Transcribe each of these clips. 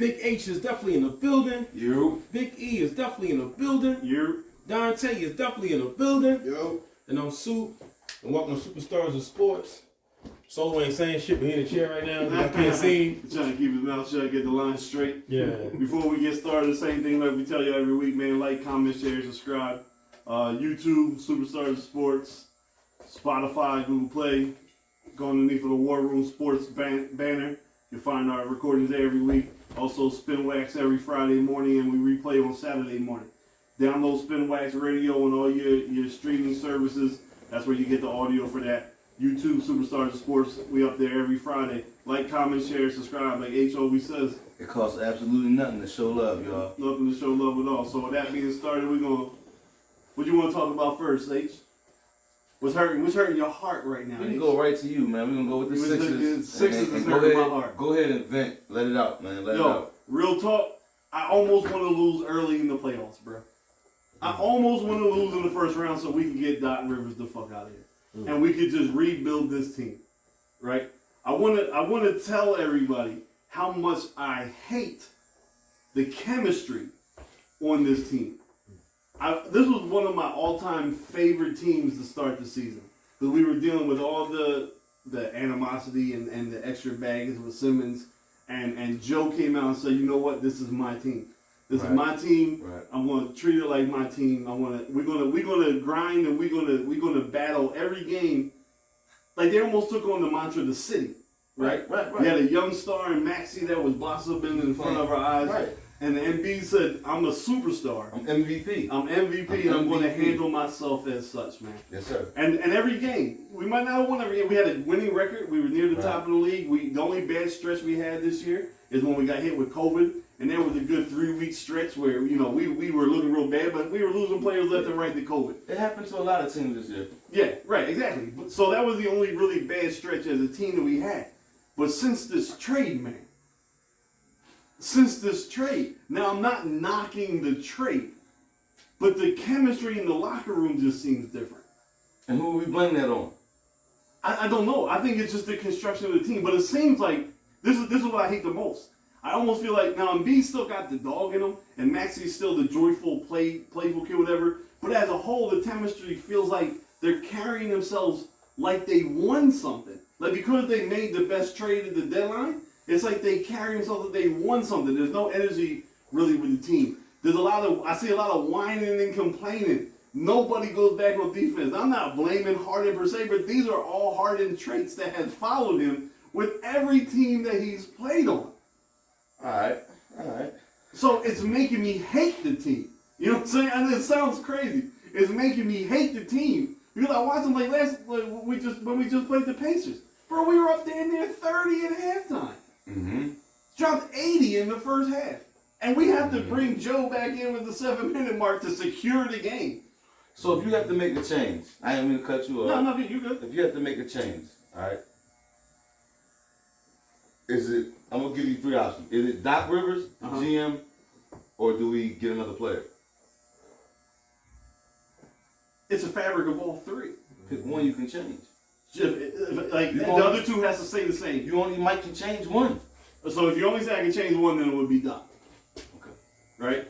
Big H is definitely in the building. You. Big E is definitely in the building. You. Dante is definitely in the building. Yo. And I'm Soup. And welcome to Superstars of Sports. Solo ain't saying shit, but he in the chair right now. I can't see. Trying to keep his mouth shut, get the line straight. Yeah. Before we get started, the same thing like we tell you every week, man. Like, comment, share, subscribe. YouTube, Superstars of Sports. Spotify, Google Play. Go underneath of the War Room Sports banner. You'll find our recordings there every week. Also, Spin Wax every Friday morning, and we replay on Saturday morning. Download Spin Wax Radio and all your streaming services. That's where you get the audio for that. YouTube, Superstars of Sports, we up there every Friday. Like, comment, share, subscribe, like H always says. It costs absolutely nothing to show love, y'all. Nothing to show love at all. So with that being started, we're gonna. What you want to talk about first, H? What's hurting your heart right now? We can go right to you, man. We're gonna go with the Sixers. Sixers is hurting my heart. Go ahead and vent. Let it out, man. Let it out. Real talk. I almost want to lose early in the playoffs, bro. I almost want to lose in the first round so we can get Doc Rivers the fuck out of here. And we could just rebuild this team, right? I want to tell everybody how much I hate the chemistry on this team. This was one of my all-time favorite teams to start the season because we were dealing with all the animosity and the extra baggage with Simmons, and Joe came out and said, you know what, this is my team. This is my team. Right. I'm going to treat it like my team. We're gonna grind and we're gonna battle every game. Like they almost took on the mantra of the city, right? We had a young star in Maxey that was blossoming in front of our eyes. Right. And the MB said, I'm a superstar. I'm MVP. I'm MVP, and I'm going to handle myself as such, man. Yes, sir. And every game, we might not have won every game. We had a winning record. We were near the top of the league. The only bad stretch we had this year is when we got hit with COVID. And there was a good 3-week stretch where, we were looking real bad, but we were losing players left and right to COVID. It happened to a lot of teams this year. Yeah, right, exactly. So that was the only really bad stretch as a team that we had. But since this trade, man, now I'm not knocking the trade, but the chemistry in the locker room just seems different. And who are we blaming that on? I don't know. I think it's just the construction of the team. But it seems like this is what I hate the most. I almost feel like now Embiid still got the dog in him, and Maxey's still the joyful, playful kid, whatever. But as a whole, the chemistry feels like they're carrying themselves like they won something. Like because they made the best trade at the deadline, it's like they carry themselves like they won something. There's no energy really with the team. I see a lot of whining and complaining. Nobody goes back on defense. I'm not blaming Harden per se, but these are all Harden traits that have followed him with every team that he's played on. All right. So it's making me hate the team. You know what I'm saying? And it sounds crazy. It's making me hate the team because I watched them when we just played the Pacers. Bro, we were up there near 30 at halftime. Mm-hmm. Dropped 80 in the first half, and we have to bring Joe back in with the 7-minute mark to secure the game. So if you have to make a change, I ain't mean to cut you off. No, you good. If you have to make a change, all right. I'm going to give you 3 options. Is it Doc Rivers, the GM, or do we get another player? It's a fabric of all three. Pick one you can change. The other two has to stay the same. You only might can change one. So if you only say I can change one, then it would be Doc. Okay. Right?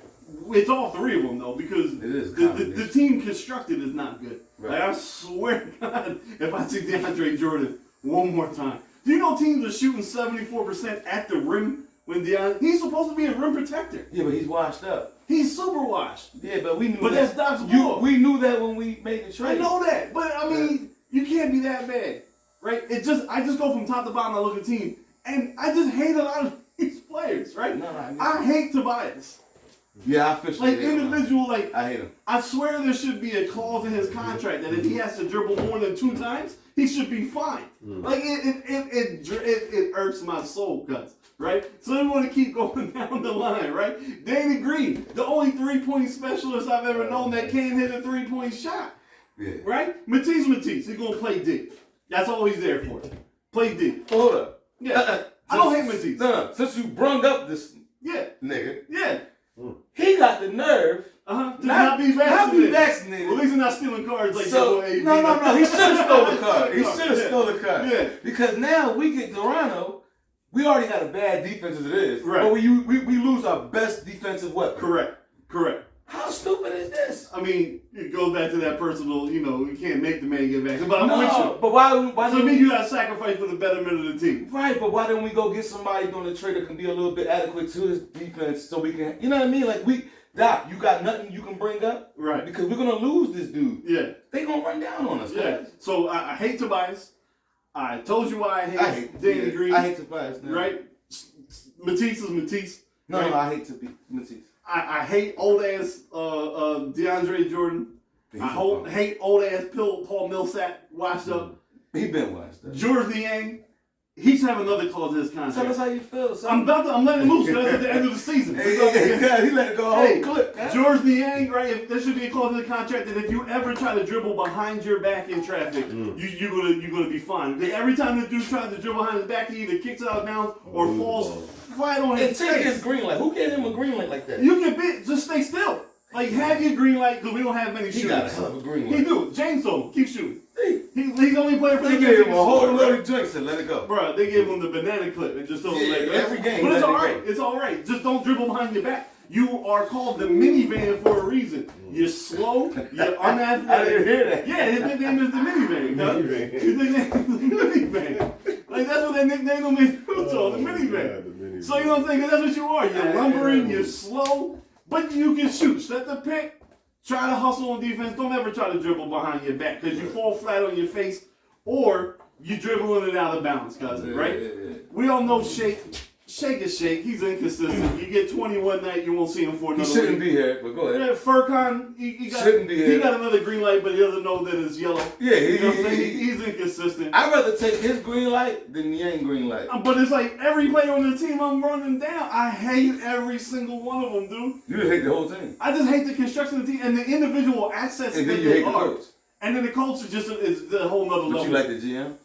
It's all three of them, though, because the team constructed is not good. Right. Like, I swear to God, if I see DeAndre Jordan one more time. Do you know teams are shooting 74% at the rim when he's supposed to be a rim protector? Yeah, but he's washed up. He's super washed. Yeah, but we knew but that. But that's Doc's ball. We knew that when we made the trade. I know that, but I mean, you can't be that bad, right? I just go from top to bottom. I look at the team, and I just hate a lot of these players, right? I hate Tobias. Yeah, I officially hate individual, him. I hate him. I swear there should be a clause in his contract that if he has to dribble more than 2 times, he should be fined. Like it irks my soul, cuts, right? So we want to keep going down the line, right? Danny Green, the only 3-point specialist I've ever known that can't hit a 3-point shot. Yeah. Right? Matisse, he's gonna play D. That's all he's there for. Play D. Hold up. Yeah. I don't hate Matisse. No. Since you brung up this nigga. Yeah. He got the nerve to not be vaccinated. Well, at least he's not stealing cards like so, no. He should have stole the card. Yeah. Because now we get Toronto we already got a bad defense as it is. Right. But we lose our best defensive weapon. Correct. How stupid is this? I mean, it goes back to that personal, you can't make the man get back. But I'm with you. But why So you got to sacrifice for the betterment of the team. Right, but why didn't we go get somebody during the trade that can be a little bit adequate to his defense so we can, you know what I mean? Like, Doc, you got nothing you can bring up? Right. Because we're going to lose this dude. Yeah. They going to run down on us, Yeah. guys. So I hate Tobias. I told you why I hate Danny Green. I hate Tobias now. Right? Matisse is Matisse. No, right? no, I hate Matisse. I hate old ass DeAndre Jordan. Hate old ass Paul Millsap washed up. He been washed up. George Niang, he should have another clause in his contract. Tell us how you feel, I'm son. letting loose. That's at the end of the season. He let it go a whole clip. George Niang, right? If there should be a clause in the contract that if you ever try to dribble behind your back in traffic, you're gonna be fine. Because every time the dude tries to dribble behind his back, he either kicks it out of bounds or falls flat on his And take face. his green light. Who gave him a green light like that? You can just stay still. Like have your green light because we don't have many shooters. He got a hell of a green light. He do. James though, keep shooting. He's the only player for the They game. gave him a whole loaded drink and let it go. Bro, they gave him the banana clip and just told him like every game. But it's alright. It's alright. Just don't dribble behind your back. You are called the minivan for a reason. You're slow. You're unathletic. I didn't hear that. Yeah, his nickname is the minivan. His nickname is the minivan. Like that's what they nicknamed him in Utah, the minivan. So you know what I'm saying? 'Cause that's what you are. You're lumbering. You're slow, but you can shoot. Set the pick. Try to hustle on defense. Don't ever try to dribble behind your back because you fall flat on your face or you dribbling it out of bounds, cousin, right? We all know Shake is Shake. He's inconsistent. You get 21 night, you won't see him for another He shouldn't week. be here, but go ahead. Yeah, Furkan, he got another green light, but he doesn't know that it's yellow. Yeah, you know what I'm saying? He's inconsistent. I'd rather take his green light than the Yang green light. But it's like every player on the team I'm running down, I hate every single one of them, dude. You just hate the whole team. I just hate the construction of the team and the individual assets And that then you they hate the are. coach. And then the coach is the whole nother level. But you like the GM?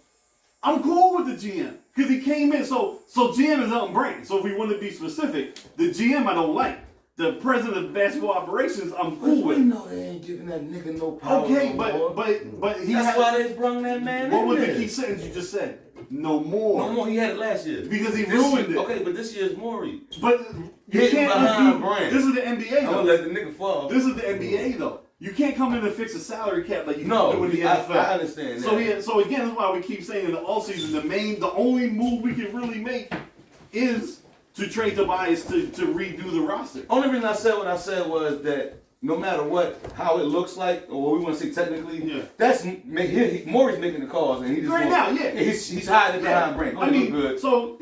I'm cool with the GM because he came in. So GM is Elton Brand. So if we want to be specific, the GM I don't like. The president of basketball operations, I'm cool with. We know they ain't giving that nigga no power. Okay, no but he. That's why they brung that man. What was the key sentence you just said? No more. No more. He had it last year because he ruined it. Okay, but this year's Maury. But you can't Brand. This is the NBA. I'm gonna let the nigga fall. This is the NBA though. You can't come in and fix a salary cap like you do in the NFL. I understand that. So again, that's why we keep saying in the offseason, the only move we can really make is to trade Tobias to redo the roster. Only reason I said what I said was that no matter how it looks like, or what we want to say technically, that's Maury's making the calls, and he just he's hiding behind Brand. I mean, good. So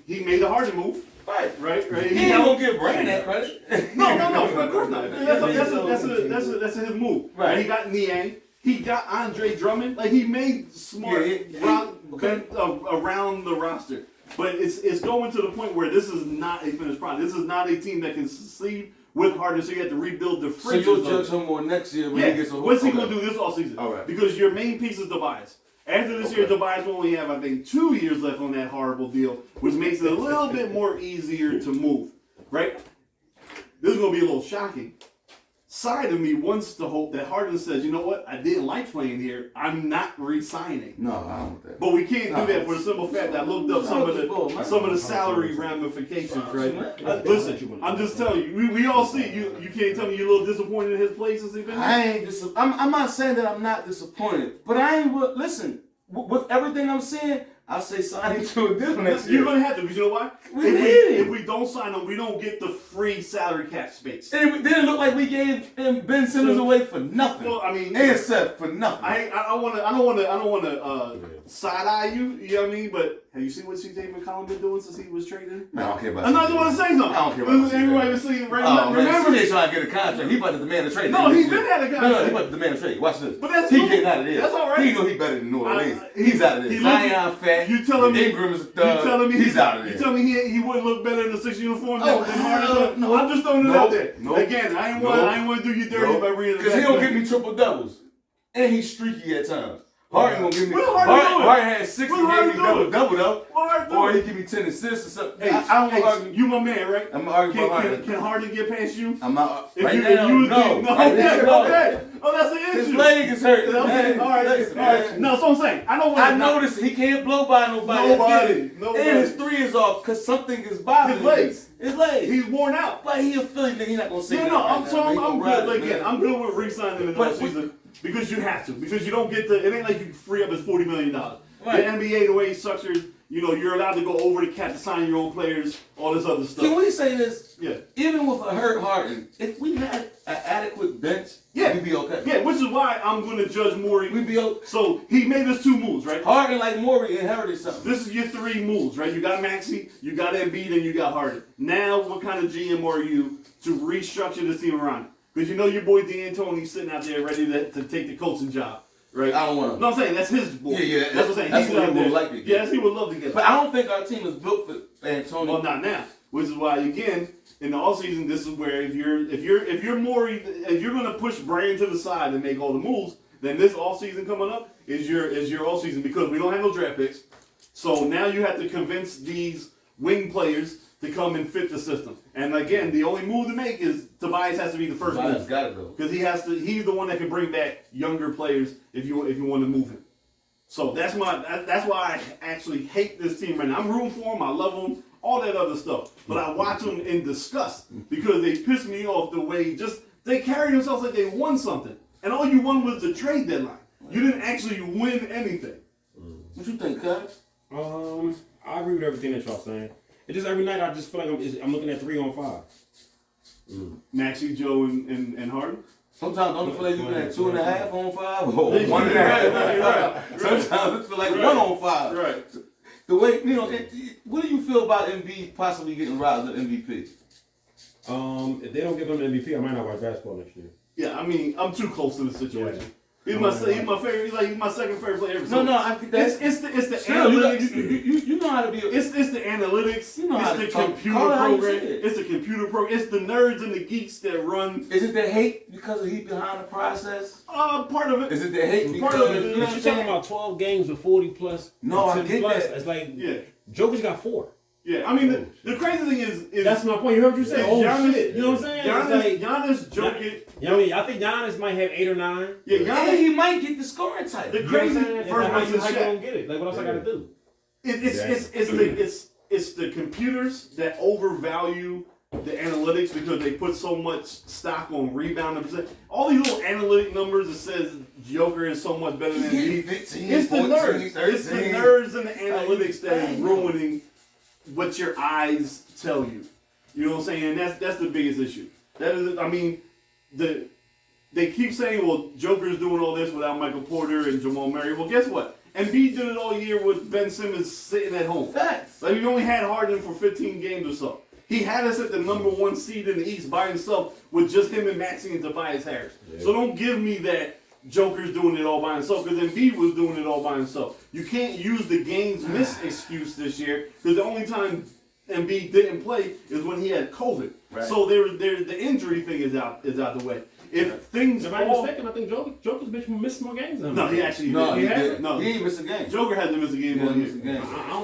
he made the harder move. Right. He ain't gonna give Brand that credit. No, of course not. That's his move. Right. He got Niang. He got Andre Drummond. Like he made smart around the roster. But it's going to the point where this is not a finished product. This is not a team that can succeed with Harden, so you have to rebuild the fringes. So you'll judge him more next year when he gets a what's he going to do this offseason? All right. Because your main piece is Tobias. After this year, Tobias will only have, I think, 2 years left on that horrible deal, which makes it a little bit more easier to move, right? This is going to be a little shocking. Side of me wants to hope that Harden says, you know what, I didn't like playing here. I'm not re-signing. No, I don't want that. But we can't do that for the simple fact that I looked up some of the salary ramifications, right? Listen, I'm just telling you, we all see you can't tell me you're a little disappointed in his play since he's been here? I ain't I'm not saying that I'm not disappointed, but I ain't. Listen, with everything I'm seeing, I say sign him to a deal next year. You're gonna have to, because you know why? If we don't sign him, we don't get the free salary cap space. And it didn't look like we gave Ben Simmons away for nothing. Well, I mean, and Seth for nothing. I don't wanna side eye you. You know what I mean? But have you seen what CJ McCollum been doing since he was traded? Man, I don't care about. I'm not the one to say something. I don't care about. Everybody was saying right now. Remember, CJ trying to get a contract. He about to demand a trade. No, he's been had a contract. No, he about to demand a trade. Watch this. But that's he getting out of this. That's all right. He know he better than New Orleans. He's out of this. Zion fat. You telling me? Ingram is a thug. You telling me he's out of there. You tell me he wouldn't look better in the 6 uniform than Harden? No. I'm just throwing it out there. Again, I ain't want to do you dirty by bringing it back. Because he don't give me triple doubles, and he's streaky at times. Harden gonna give me. Harden had 6 and gave me double though. Or he give me 10 assists or something. Hey, I don't argue. You my man, right? I'm arguing about Harden. Can Harden get past you? I'm not. Right now, no. Oh, that's the issue. His leg is hurt. Okay, all right. No, that's what I'm saying. I noticed he can't blow by nobody. And his 3 is off because something is bothering him. His legs. He's worn out. But he a Philly nigga. He's not gonna say that. I'm good. Like, I'm good with re-signing in the offseason because you have to. Because you don't get it ain't like you can free up his $40 million. Right. The NBA, the way it's structured, you're allowed to go over the cap to sign your own players, all this other stuff. Can we say this? Yeah. Even with a hurt Harden, if we had an adequate bench, we'd be okay. Yeah, which is why I'm going to judge Morey. We'd be okay. So he made us 2 moves, right? Harden, like Morey, inherited something. This is your 3 moves, right? You got Maxey, you got Embiid, and you got Harden. Now, what kind of GM are you to restructure this team around? Because your boy D'Antoni's sitting out there ready to take the coaching job. Right. I don't want to. No, I'm saying that's his boy. Yeah. That's what I'm saying. That's what he would like to get. Yes, he would love to get. But I don't think our team is built for Antonio. Well, not now. Which is why, again, in the offseason, this is where if you're Morey, if you're going to push Brand to the side and make all the moves, then this offseason coming up is your offseason because we don't have no draft picks. So now you have to convince these wing players to come and fit the system. And again, the only move to make is Tobias has to be the first move. Got to go. Because he's the one that can bring back younger players if you want to move him. So that's why I actually hate this team right now. I'm rooting for them, I love them, all that other stuff. But I watch them in disgust because they piss me off the way they carry themselves like they won something. And all you won was the trade deadline. You didn't actually win anything. What you think, Cuz? I agree with everything that y'all saying. It's just every night I just feel like I'm looking at 3 on 5. Maxey, Joe, and Harden. Sometimes don't feel like you're looking at 2.5 on 5 or 1.5 on 5. Sometimes it feel like 1 on 5. Right. The way what do you feel about Embiid possibly getting robbed of MVP? If they don't give him the MVP, I might not watch basketball next year. Yeah, I mean, I'm too close to the situation. Yeah. He's my favorite. He's my second favorite player ever. No, I think that's it's the analytics. You know how to be. It's the analytics. You know how it's to the computer program. It's the computer program. It's the nerds and the geeks that run. Is it the hate because he's behind the process? Part of it. Is it the hate because you're talking about 12 games with 40 plus? No, I get plus. that. It's like Jokic got 4. Yeah, I mean the crazy thing is that's my point. You heard what you said. Giannis, Shit. You know what I'm saying? Giannis, Jokic. I think Giannis might have 8 or 9. Yeah, Giannis, he might get the scoring title. The crazy first how you gonna get it? Like what else I gotta do? It's the computers that overvalue the analytics because they put so much stock on rebound and percent. All these little analytic numbers that says Joker is so much better than me. It's the nerds. It's the nerds and the analytics that is ruining what your eyes tell you. You know what I'm saying? And that's the biggest issue. That is, I mean, they keep saying, well, Joker's doing all this without Michael Porter and Jamal Murray. Well, guess what? Embiid did it all year with Ben Simmons sitting at home. Facts. Like, we only had Harden for 15 games or so. He had us at the number 1 seed in the East by himself with just him and Maxey and Tobias Harris. Yeah. So don't give me that Joker's doing it all by himself because Embiid was doing it all by himself. You can't use the games miss excuse this year because the only time Embiid didn't play is when he had COVID. Right. So the injury thing is out the way. If things am I mistaken? I think Joker's bitch missed more games than him. No, he actually did. He ain't missed a game. Joker hasn't missed a game all year.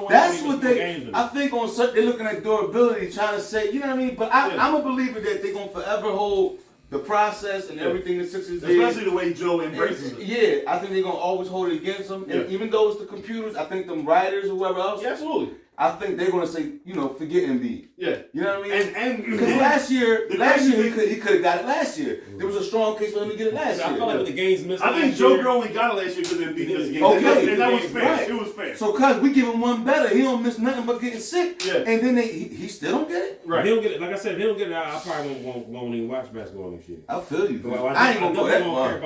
That's what I think on certain, they're looking at durability, trying to say, you know what I mean? But I'm a believer that they're going to forever hold the process and everything the Sixers did. Especially the way Joe embraces it. Yeah, I think they're going to always hold it against them. And even though it's the computers, I think them writers or whoever else. Yeah, absolutely. I think they're going to say, forget Embiid. Yeah. You know what I mean? And because last year he could have got it last year. There was a strong case for him to get it last year. I felt like with the games missed. I think Joker only got it last year because Embiid missed the game. Okay. And that was fair. Right. It was fair. So, cuz we give him one better. He don't miss nothing but getting sick. Yeah. And then he still don't get it? Right. He don't get it. Like I said, if he don't get it, I probably won't even watch basketball next year. I feel you. Well, I ain't going to go that far.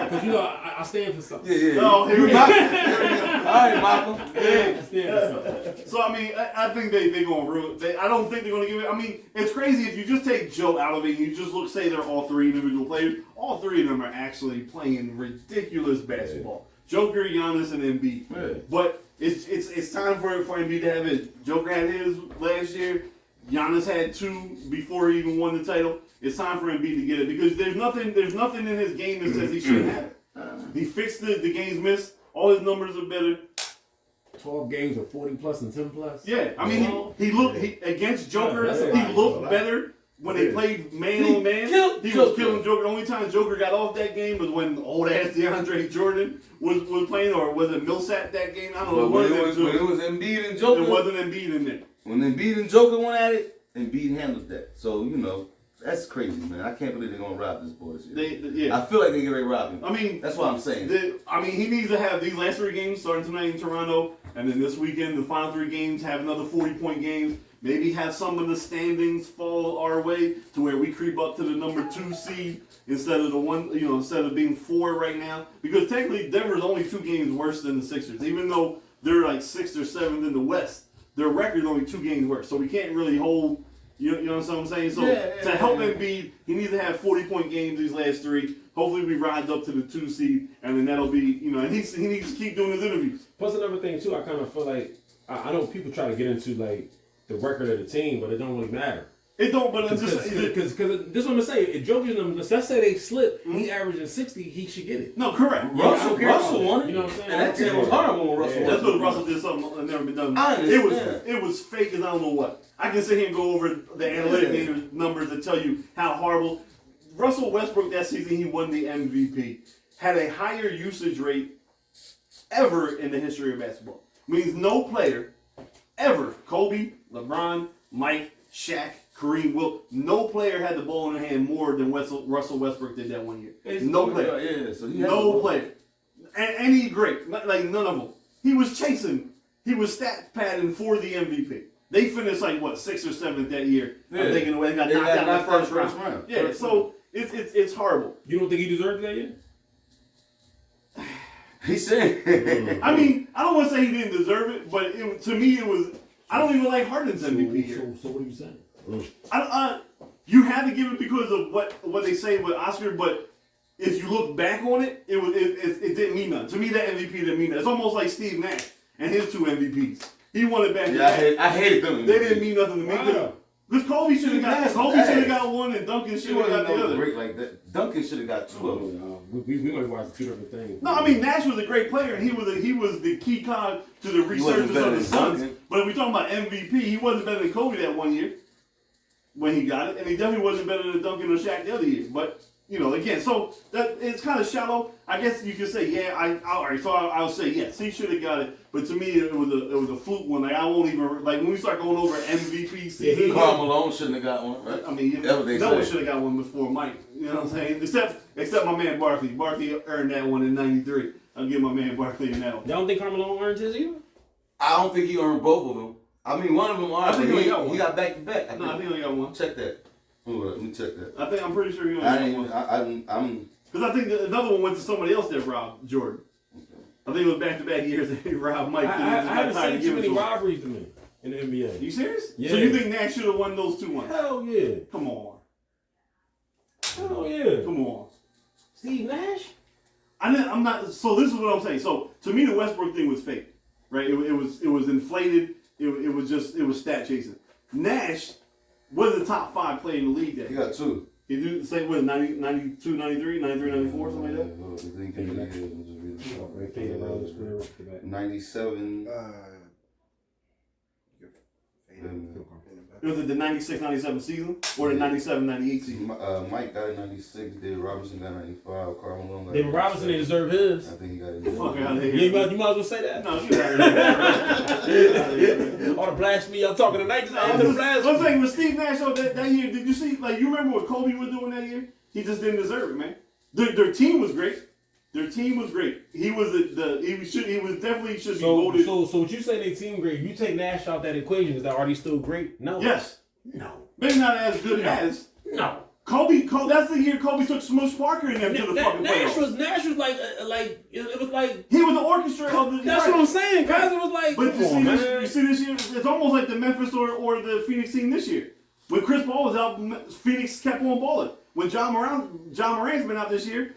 Because, I stand for something. Yeah. Oh, here we go. All right, Michael. I stand for something. So, I mean, I think they're going to ruin it. I don't think they're going to give it. I mean, it's crazy if you just take Joe out of it and you just say they're all 3 individual players. All 3 of them are actually playing ridiculous basketball. Joker, Giannis, and Embiid. Yeah. But it's time for Embiid to have his. Joker had his last year. Giannis had 2 before he even won the title. It's time for Embiid to get it because there's nothing in his game that says he shouldn't have it. He fixed the games missed. All his numbers are better. 12 games with 40 plus and 10 plus. Yeah, I mean, he looked against Joker. He looked better when they played man on man, he was killing Joker. The only time Joker got off that game was when old ass DeAndre Jordan was playing, or was it Millsap that game? I don't know. When it was Embiid and Joker, it wasn't Embiid in there. When Embiid and Joker went at it, Embiid handled that. So that's crazy, man. I can't believe they're gonna rob this boy this year. I feel like they get ready to rob him. I mean, that's what I'm saying. He needs to have these last 3 games starting tonight in Toronto, and then this weekend the final 3 games have another 40-point games. Maybe have some of the standings fall our way to where we creep up to the number 2 seed instead of the one, instead of being 4 right now. Because technically Denver's only 2 games worse than the Sixers, even though they're like 6th or 7th in the West. Their record is only 2 games worse, so we can't really hold. You know what I'm saying? So to help Embiid, he needs to have 40-point games these last 3. Hopefully we rise up to the 2 seed, and then that'll be, and he needs to keep doing his interviews. Plus another thing too, I kind of feel like I know people try to get into like the record of the team, but it don't really matter. It don't, but because this is what I'm saying. If Jokic, let's say they slip, and he averaging 60, he should get it. No, correct. Russell won it. You know what I'm saying? And that team was horrible when Russell won. That's what Russell did something that never been done. It was fake as I don't know what. I can sit here and go over the analytic numbers that tell you how horrible. Russell Westbrook that season, he won the MVP. Had a higher usage rate ever in the history of basketball. Means no player ever, Kobe, LeBron, Mike, Shaq, Kareem, no player had the ball in their hand more than Russell Westbrook did that one year. No player. No player. And he's great. Like none of them. He was stat padding for the MVP. They finished like 6th or 7th that year. Yeah. I'm thinking they got knocked out in the first round. Yeah, so it's horrible. You don't think he deserved that yet? He said. I mean, I don't want to say he didn't deserve it, but to me it was. I don't even like Harden's MVP here. So what are you saying? You had to give it because of what they say with Oscar, but if you look back on it, it didn't mean nothing. To me, that MVP didn't mean nothing. It's almost like Steve Nash and his 2 MVPs. He won it back. I hated them. They didn't mean nothing to me. Wow. Because Kobe should have got one, and Duncan should have got the other. Great like that. Duncan should have got 2 of them. We might watch 2 different things. No, I mean Nash was a great player, and he was the key cog to the resurgence of the Suns. But if we're talking about MVP, he wasn't better than Kobe that one year when he got it, and he definitely wasn't better than Duncan or Shaq the other year. But again, so that it's kind of shallow. I guess you could say, all right. So I'll say yes, he should have got it. But to me, it was a fluke one. Like I won't even when we start going over MVP season. Karl Malone shouldn't have got one. Right? I mean, no one should have got one before Mike. You know what I'm saying? Except my man Barkley. Barkley earned that one in '93. I'll give my man Barkley that one. Y'all don't think Karl Malone earned his either? I don't think he earned both of them. I mean, one of them. I think he got one. He got back to back. I think he only got one. Check that. Let me check that. I'm pretty sure he only got one. Because I think another one went to somebody else that robbed Jordan. Okay. I think it was back-to-back years that he robbed Mike. I haven't seen too many robberies to me in the NBA. You serious? Yeah. So you think Nash should have won those 2 ones? Hell yeah. Come on. Hell yeah. Come on. Steve Nash? I'm not. So this is what I'm saying. So to me, the Westbrook thing was fake, right? It was inflated. It was stat chasing. Nash was the top 5 player in the league that he got 2. He do the same with 92, 93, 93, 94, something like that. 97. Was it the 96, 97 season or the 97, 98 season? Mike got it 96. David Robinson got 95. Karl Malone got David Robinson didn't deserve his. I think he got it. Fuck out of here. You might as well say that. No, get out of here. All the blasphemy I'm talking tonight. I'm saying with Steve Nash that year, did you see? Like you remember what Kobe was doing that year? He just didn't deserve it, man. Their team was great. Their team was great. He was definitely should be voted. So what you say their team great? You take Nash out that equation, is that already still great? No. Yes. No. Maybe not as good as. No. Kobe, that's the year Kobe took Smush Parker in them to the fucking playoffs. Nash was like it was like he was the orchestra of the. That's what I'm saying, guys. It was like. But you see this year, it's almost like the Memphis or the Phoenix team this year. When Chris Paul was out, Phoenix kept on balling. When John Morant's been out this year,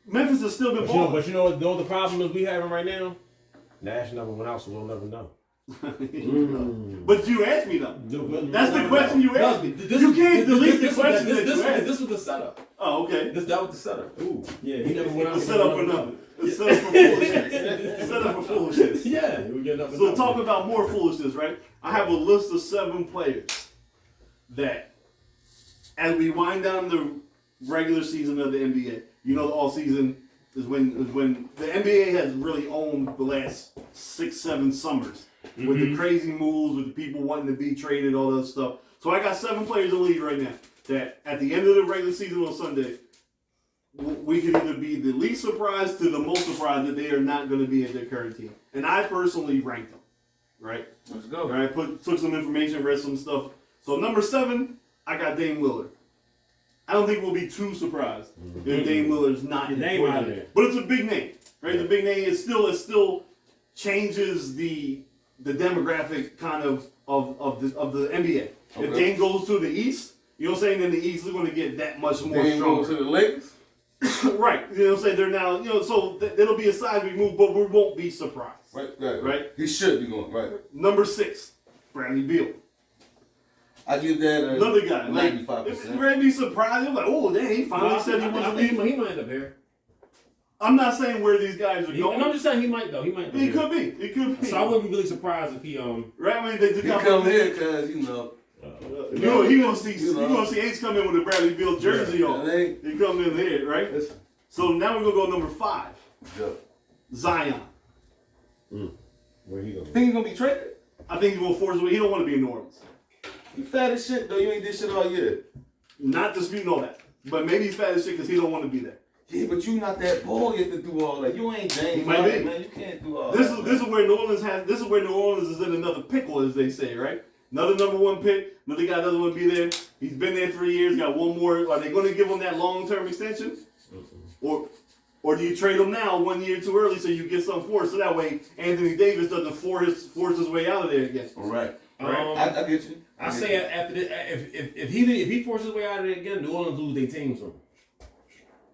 Memphis has still been balling. But you know what the problem is we having right now? Nash never went out, so we'll never know. But you asked me though. That's the question you asked me. You can't delete the question that you asked. This was the setup. Oh, okay. That was the setup. Ooh. Yeah, he never went out. The setup for nothing. The setup for foolishness. The setup for foolishness. Yeah, we're getting up. So talk about more foolishness, right? I have a list of 7 players that as we wind down the regular season of the NBA, you know, the all season is when the NBA has really owned the last 6-7 summers with the crazy moves, with the people wanting to be traded, all that stuff. So I got 7 players in the league right now that at the end of the regular season on Sunday, we can either be the least surprised to the most surprised that they are not going to be in their current team. And I personally ranked them, right? Let's go. Right, took some information, read some stuff. So number 7, I got Dame Lillard. I don't think we'll be too surprised if Dame Lillard's not in name out there. But it's a big name, right? The big name. It still changes the demographic kind of the NBA. Okay. If Dame goes to the East, you know what I'm saying? Then the East is going to get that much more Dame stronger. goes to the Lakers. Right. You know what I'm saying? They're now, you know, so it'll be a seismic move, but we won't be surprised. Right. He should be going right. Number 6, Bradley Beal. I give that another guy. 95%. If Randy surprised him, like, oh, dang, he finally said he wasn't leaving. He might end up here. I'm not saying where these guys are going. And I'm just saying he might though. He might. It could be. It could be. So I wouldn't be really surprised if he Right. I mean, they he come here because you know. You gonna see H come in with a Bradley Beal jersey on. He come in here, right? So now we're gonna go number 5. Yeah. Zion. Where he going? Think he's gonna be traded? I think he's gonna force it. He don't want to be in New Orleans. You fat as shit though. You ain't did shit all year. Not disputing all that, but maybe he's fat as shit because he don't want to be there. Yeah, but you not that ball yet to do all that. You ain't James. Might be. Man, you can't do all This that. is where New Orleans has. This is where New Orleans is in another pickle, as they say, right? Another number 1 pick. Another guy doesn't want to be there. He's been there 3 years. Got one more. Are they going to give him that long-term extension, or do you trade him now 1 year too early so you get something for it? So that way Anthony Davis doesn't force his way out of there again. All right. Right. I get you. I say after this, if he forces his way out of there again, New Orleans lose their team. So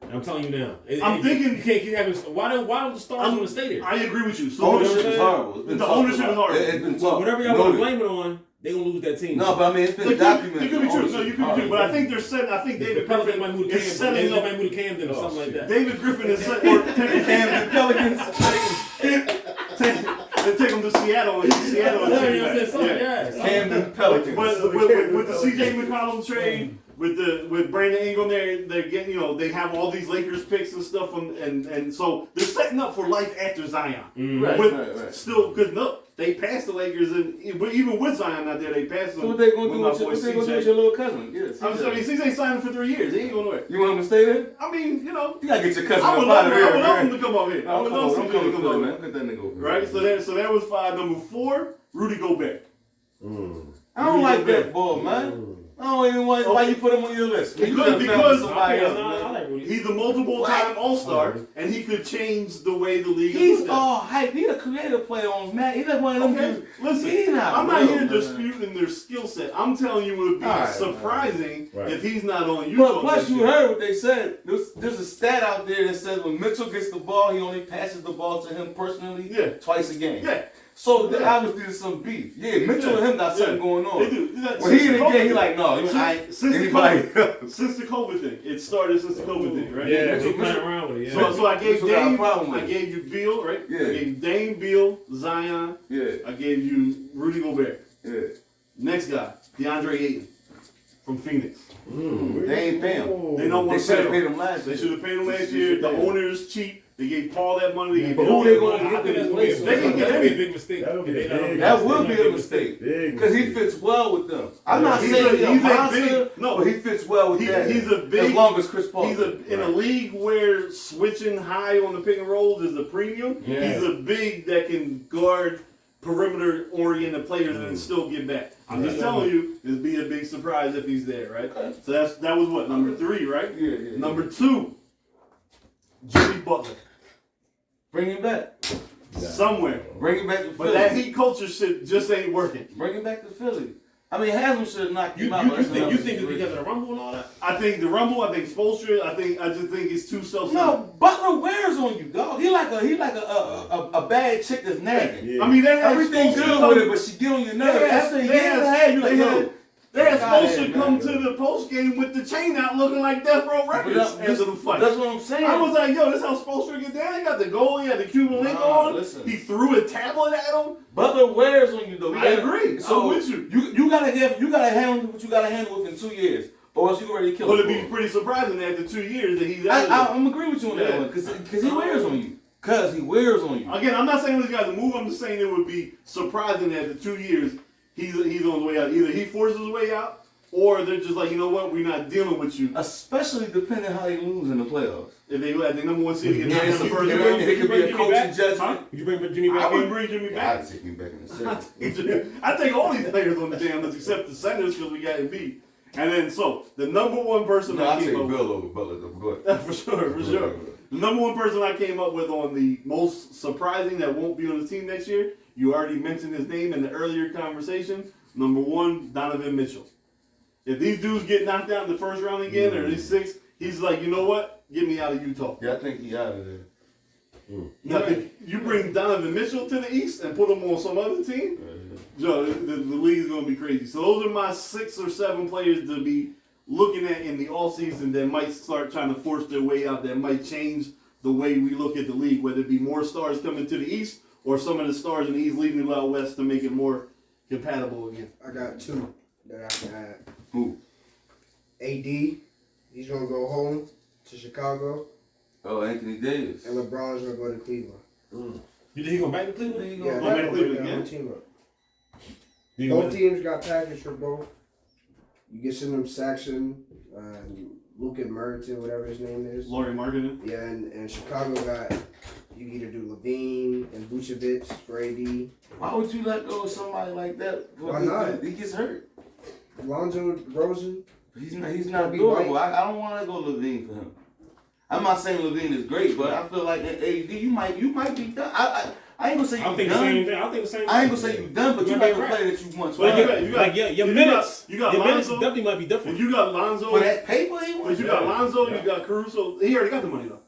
I'm telling you now. I'm thinking you can't keep having. Why don't the Stars want to stay there? I agree with you. So Ownership is horrible. The ownership is horrible. It's been tough. Whatever y'all want to blame it on, they gonna lose that team. No, but I mean it's been documented. It could be true. No, you could be true. But I think they're setting. I think David Griffin might move to is setting Camden. up. They might move to Camden or something like that. David Griffin is setting or taking Camden Pelicans. They take him to Seattle and Seattle. Camden Pelicans. With the CJ McCollum trade, with Brandon Ingram, they're getting, you know, they have all these Lakers picks and stuff, and so they're setting up for life after Zion. Right. Still, because no, they passed the Lakers, and even with Zion out there, they passed them. So what they gonna do with your little cousin? Yes. I'm sorry, CJ signed for 3 years. He ain't going nowhere. You want him to stay there? I mean, you know, You gotta get your cousin I would up out of here. love him to come up here. I would love I'm CJ coming to to come up man. here. Get that nigga over. Right. So that was 5. Number 4, Rudy Gobert. I don't like that ball, man. I don't even want. Why you put him on your list? Because somebody else, I man. like Rudy. he's a multiple-time All-Star, and he could change the way the league is He's looked at. all hype. He a creative player on Matt. He's like one of them Okay, dudes. listen, He not I'm not real, here man. disputing their skill set. I'm telling you it would be All right, surprising right. if he's not on you. But plus, you heard what they said. There's a stat out there that says when Mitchell gets the ball, he only passes the ball to him personally twice a game. Yeah. So obviously there's some beef. Yeah, Mitchell and him got something going on. They do. When he in the game, he like, no, I ain't anybody else. Since the COVID thing. It started since the COVID thing, right? Yeah, he playing around with it. So I gave Mitchell got a Dame, problem with I it. gave you Beal, right? Yeah. I gave you Dame, Beal, Zion. Yeah, I gave you Rudy Gobert. yeah. Next guy, DeAndre Ayton from Phoenix. They ain't pay him. They don't They want should to have pay paid him. him last They year. should have paid him last They year. should The pay him. owners cheap. They gave Paul that money. They gave But who they gonna I get think to that's replace gonna him? be a big mistake. That would be a big That would be a mistake. Because he fits well with them. I'm not He's saying a- he's a he's a monster, big- no. but he fits well with that. He's a big. As long as Chris Paul. He's in a league where switching high on the pick and rolls is a premium. Yeah. He's a big that can guard perimeter oriented players and still get back. I'm just telling you, it'd be a big surprise if he's there, right? Okay. So that was what, number 3, right? Yeah. Number 2, Jimmy Butler. Bring him back. Somewhere. Bring him back to Philly. But that Heat culture shit just ain't working. Bring him back to Philly. I mean, Haslam should have knocked You him out. think it's because of the Rumble and all that? I think the Rumble, I think Spoelstra, I just think it's too self-centered. No, Butler wears on you, dog. He like a bad chick that's nagging. Yeah. I mean, they had Everything Spoelstra good come- with it, but she get on your nerves. After a year and a half, you like, yo. They had God, supposed to man. come to the post game with the chain out looking like Death Row Records after the fight. That's what I'm saying. I was like, yo, this how Spoelstra get down. He got the goal, he had the Cuban link Nah, on. listen. He threw a tablet at him. Butler wears on you though. I agree. So I'm with you. You gotta handle what you gotta handle within 2 years. or else you already killed. But it'd be pretty surprising that after 2 years that he's. I'm agree with you on that one because he wears on you. Because he wears on you. Again, I'm not saying these guys move. I'm just saying it would be surprising that after 2 years he's on his way out. Either he forces his way out, or they're just like, you know what, we're not dealing with you. Especially depending how they lose in the playoffs. If they at the number one seed get knocked out the first round, it could be a coaching judgment. Huh? Would you bring Jimmy back? I would bring Jimmy back. I'd take him back in a second. I take all these players on the damn list except the centers because we got Embiid. And then so the number one person I came take up Bill over Butler though. for sure. The number one person I came up with on the most surprising that won't be on the team next year, you already mentioned his name in the earlier conversation. Number one, Donovan Mitchell. If these dudes get knocked out in the first round again, or these 6, he's like, you know what? Get me out of Utah. Yeah, I think he's out of there. Now, if you bring Donovan Mitchell to the East and put him on some other team, Joe, the league's going to be crazy. So those are my 6 or 7 players to be looking at in the offseason that might start trying to force their way out, that might change the way we look at the league, whether it be more stars coming to the East or some of the stars in the East leaving the out West to make it more compatible again. I got 2 that I can add. Who? AD, he's going to go home to Chicago. Oh, Anthony Davis. And LeBron's going to go to Cleveland. You think he going back to Cleveland? Yeah, back to Cleveland they're again? on team up. Both teams got packaged for both. You get some of them Saxon, Luka Merton, whatever his name is. Laurie Marketing. Yeah, and Chicago got, you either do Levine and Vucevic for AD. Why would you let go of somebody like that? Why not? He gets hurt. Lonzo Rosen. He's not durable. I don't want to go Levine for him. I'm not saying Levine is great, but I feel like at AD you might be done. I ain't gonna say you done. I think the same. I ain't gonna say you done, but you might be a player that you want. Your minutes. You got your minutes Lonzo. definitely might be different. If you got Lonzo, for that paper he wants. But you got Lonzo, you got Caruso. He already got the money though.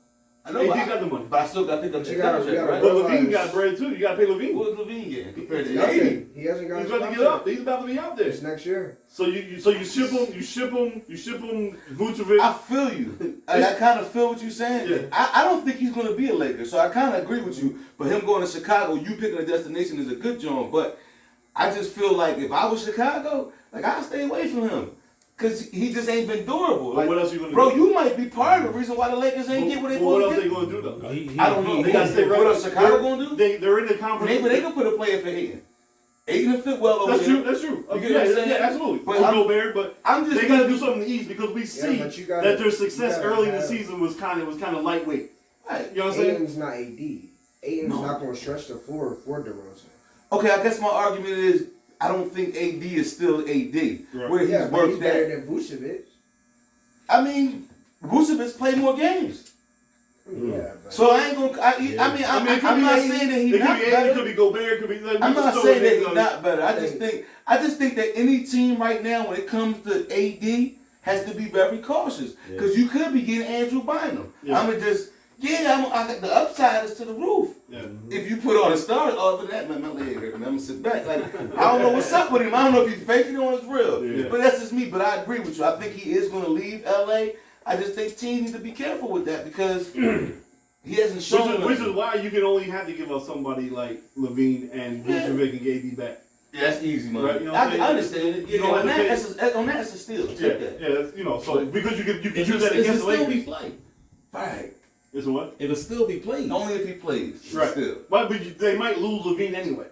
I know, AD got the money. but I still got to pick up You gotta- contract, right? But Levine got bread too. You got to pay Levine. What is Levine getting compared to Nothing. AD? He hasn't got He's his about to get contract. up. He's about to be out there. It's next year. So you ship him Vucevic. I feel you. I kind of feel what you're saying. Yeah. I don't think he's going to be a Laker, so I kind of agree with you. But him going to Chicago, you picking a destination is a good job. But I just feel like if I was Chicago, like I'd stay away from him. Because he just ain't been durable. But Like, what else you gonna bro, do? you might be part of the reason why the Lakers ain't get what they But what else supposed they to gonna do though? I don't know. They got to stay right. What else Chicago going to do? They're in the conference. Maybe they can put a player for Aiden. Aiden will fit well over That's there. true. That's true. You get what I'm saying? Yeah, absolutely. But But Gobert, but I'm just they got to do something in the East because we see but you gotta- that their success you gotta early in the have- season was kind of lightweight. Right. You know what I'm saying? Aiden's not AD. Aiden's not going to stretch the floor for DeRozan. Okay, I guess my argument is I don't think AD is still AD. Right. Where Yeah, he's but he's worked better at. than Vucevic. I mean, Vucevic played more games. Yeah, but So I ain't gonna. I'm not saying that he's not It could better. be Gobert. It could be. Like, I'm not saying that he's he's not better. I just think that any team right now, when it comes to AD, has to be very cautious because you could be getting Andrew Bynum. Yeah. The upside is to the roof. Yeah. If you put on a star, other than that, my leg hurt. I'm gonna sit back. Like I don't know what's up with him. I don't know if he's faking it or it's real. Yeah. But that's just me. But I agree with you. I think he is going to leave LA. I just think teams need to be careful with that because he hasn't shown. Which is why you can only have to give up somebody like Levine and Vucevic and KD back. Yeah, that's easy, man. Right, you know what I'm I saying? understand it. You Yeah, don't on have to that, it's a steal. Yeah, that's, so because you can use that It'll against the still be Lakers. played. Right. It's a what? It'll still be played. Only if he plays. Right. Still. But they might lose Levine anyway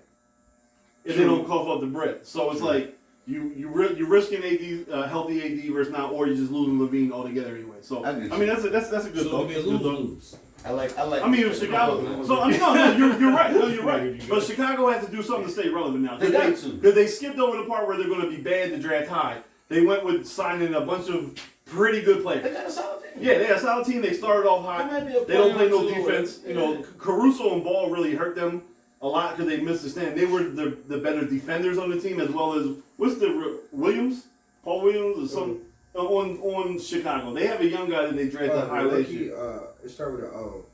if they don't cough up the bread. So it's like you're risking AD healthy AD versus now, or you're just losing Levine altogether anyway. So I mean that's a good So thought. it'll be a lose-lose. I like. I mean, if Chicago. So I mean, no, you're right. No, you're right. But Chicago has to do something to stay relevant now. They got to. Because they skipped over the part where they're going to be bad to draft high. They went with signing a bunch of pretty good They players. got a solid team. Yeah, they had a solid team. They started off high. They might be a They don't play no player or two defense. away. You know, Caruso and Ball really hurt them a lot because they missed the stand. They were the better defenders on the team as well as what's the Williams, Paul Williams, or some on Chicago. They have a young guy that they drafted high last year. It started with an O.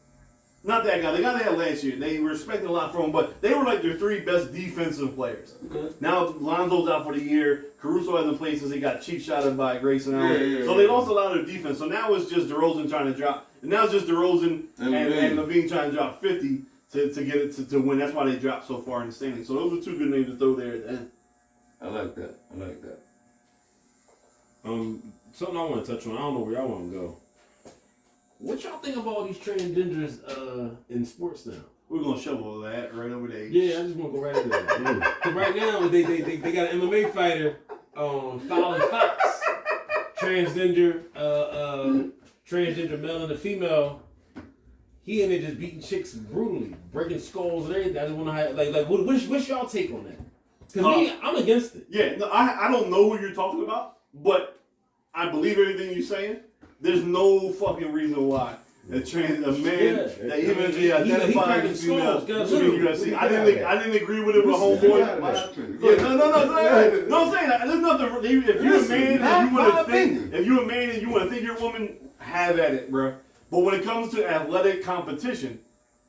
Not that guy. The guy they had last year. They were expecting a lot from him, but they were like their 3 best defensive players. Okay. Now Lonzo's out for the year. Caruso hasn't played since he got cheap shotted by Grayson Allen. Yeah, So they lost a lot of their defense. So now it's just DeRozan trying to drop. And now it's just DeRozan and Levine trying to drop 50 to get it to win. That's why they dropped so far in the standings. So those are 2 good names to throw there at the end. I like that. Something I want to touch on. I don't know where y'all want to go. What y'all think about all these transgenders in sports now? We're gonna shovel that right over there. Yeah, I just want to go right into that. Because right now they got an MMA fighter, Fallon Fox, transgender male and a female. He in there just beating chicks brutally, breaking skulls and everything. I just want to have what's y'all take on that? Because me, I'm against it. Yeah, no, I don't know who you're talking about, but I believe everything you're saying. There's no fucking reason why a man that even if he identifies as female should be UFC. I didn't agree with it with homeboy. Yeah, no, I'm saying that. There's nothing. If you're a man and you want to think you're a woman, have at it, bro. But when it comes to athletic competition,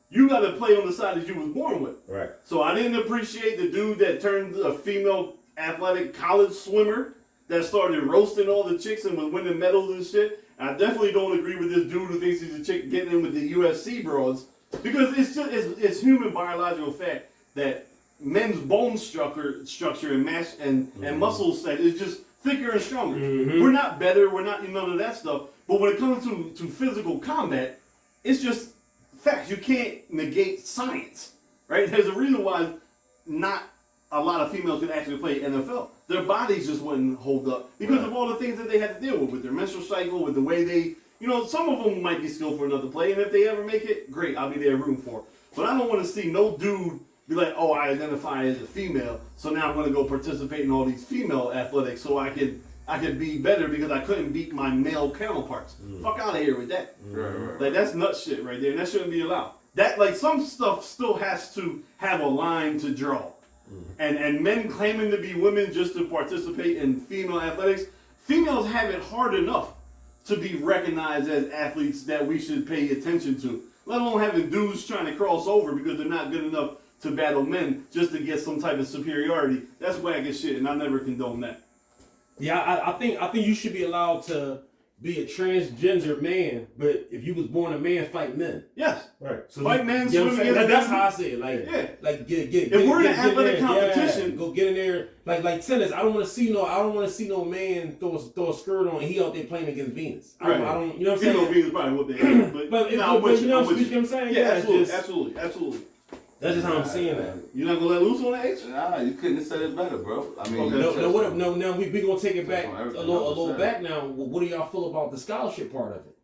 you got to play on the side that you was born with. Right. So I didn't appreciate the dude that turned a female athletic college swimmer that started roasting all the chicks and was winning medals and shit. I definitely don't agree with this dude who thinks he's a chick getting in with the UFC broads, because it's human biological fact that men's bone structure and mass and muscle set is just thicker and stronger. Mm-hmm. We're not better. We're not none of that stuff. But when it comes to physical combat, it's just facts. You can't negate science, right? There's a reason why not a lot of females could actually play NFL. Their bodies just wouldn't hold up because of all the things that they had to deal with their menstrual cycle, with the way they, some of them might be skillful enough to play, and if they ever make it, great, I'll be there rooting for them. But I don't want to see no dude be like, oh, I identify as a female, so now I'm going to go participate in all these female athletics so I could be better because I couldn't beat my male counterparts. Fuck out of here with that. Like, that's nut shit right there, and that shouldn't be allowed. That, like, some stuff still has to have a line to draw. And men claiming to be women just to participate in female athletics, females have it hard enough to be recognized as athletes that we should pay attention to. Let alone having dudes trying to cross over because they're not good enough to battle men just to get some type of superiority. That's whack as shit, and I never condone that. Yeah, I think you should be allowed to be a transgender man, but if you was born a man, fight men. Yes. Right. So fight men, swim against that's how I say it. Like get if we're in an athletic competition, go get in there. Like tennis, I don't want to see no man throw a skirt on and he out there playing against Venus. I don't you know what I'm saying? You know Venus probably what they are, but you know what I'm saying? Yeah, absolutely. That's just how I'm seeing that. You're not gonna let loose on the H? Nah, you couldn't have said it better, bro. I mean, now we gonna take it back a little back now. What do y'all feel about the scholarship part of it?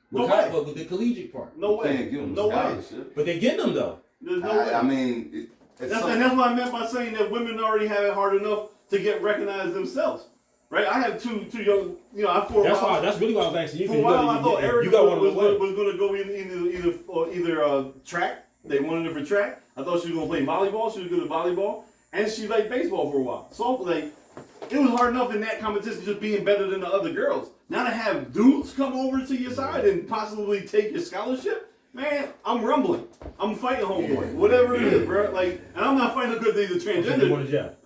With the collegiate part. No way. No way. But they're getting them though. There's no way. I mean, that's what I meant by saying that women already have it hard enough to get recognized themselves. Right? I have two young, That's really what I was asking you. For a while, I thought Erica was going to go either track. They wanted her for track. I thought she was going to play volleyball. She was good at volleyball. And she liked baseball for a while. So, like, it was hard enough in that competition just being better than the other girls. Now to have dudes come over to your side and possibly take your scholarship, man, I'm rumbling. I'm fighting homeboy. Whatever it is, bro. Like, and I'm not fighting because he's a transgender.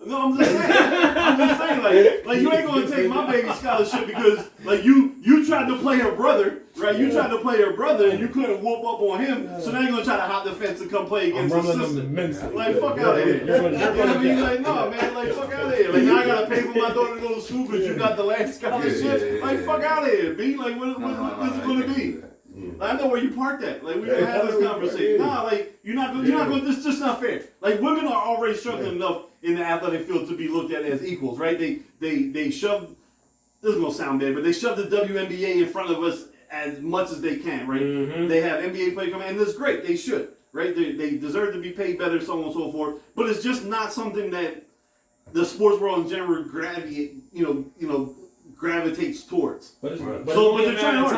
No, I'm just saying. Like you ain't gonna take my baby scholarship because like you tried to play her brother, right? You tried to play her brother and you couldn't whoop up on him. So now you're gonna try to hop the fence and come play against his sister. Like fuck out of here. You know what I mean? Like no, man. Like fuck out of here. Like now I gotta pay for my daughter to go to school because you got the last scholarship. Like fuck out of here, B. Like what's it gonna be? I know where you parked at. Like we can have this conversation. Nah, like you're not going. This is just not fair. Like women are already struggling enough in the athletic field to be looked at as equals, right? They shove. This is gonna sound bad, but they shove the WNBA in front of us as much as they can, right? Mm-hmm. They have NBA play coming, and that's great. They should, right? They deserve to be paid better, so on and so forth. But it's just not something that the sports world in general gravitates towards. But they're trying hard.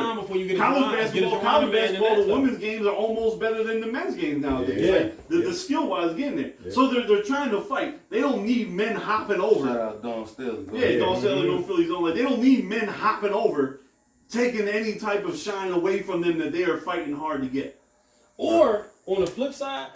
College basketball, the women's games are almost better than the men's games nowadays. Yeah. Like, the skill-wise getting there. Yeah. So they're trying to fight. They don't need men hopping over. Shout out Dawn Staley. Dawn Staley, no Phillies don't like. They don't need men hopping over, taking any type of shine away from them that they are fighting hard to get. Or on the flip side,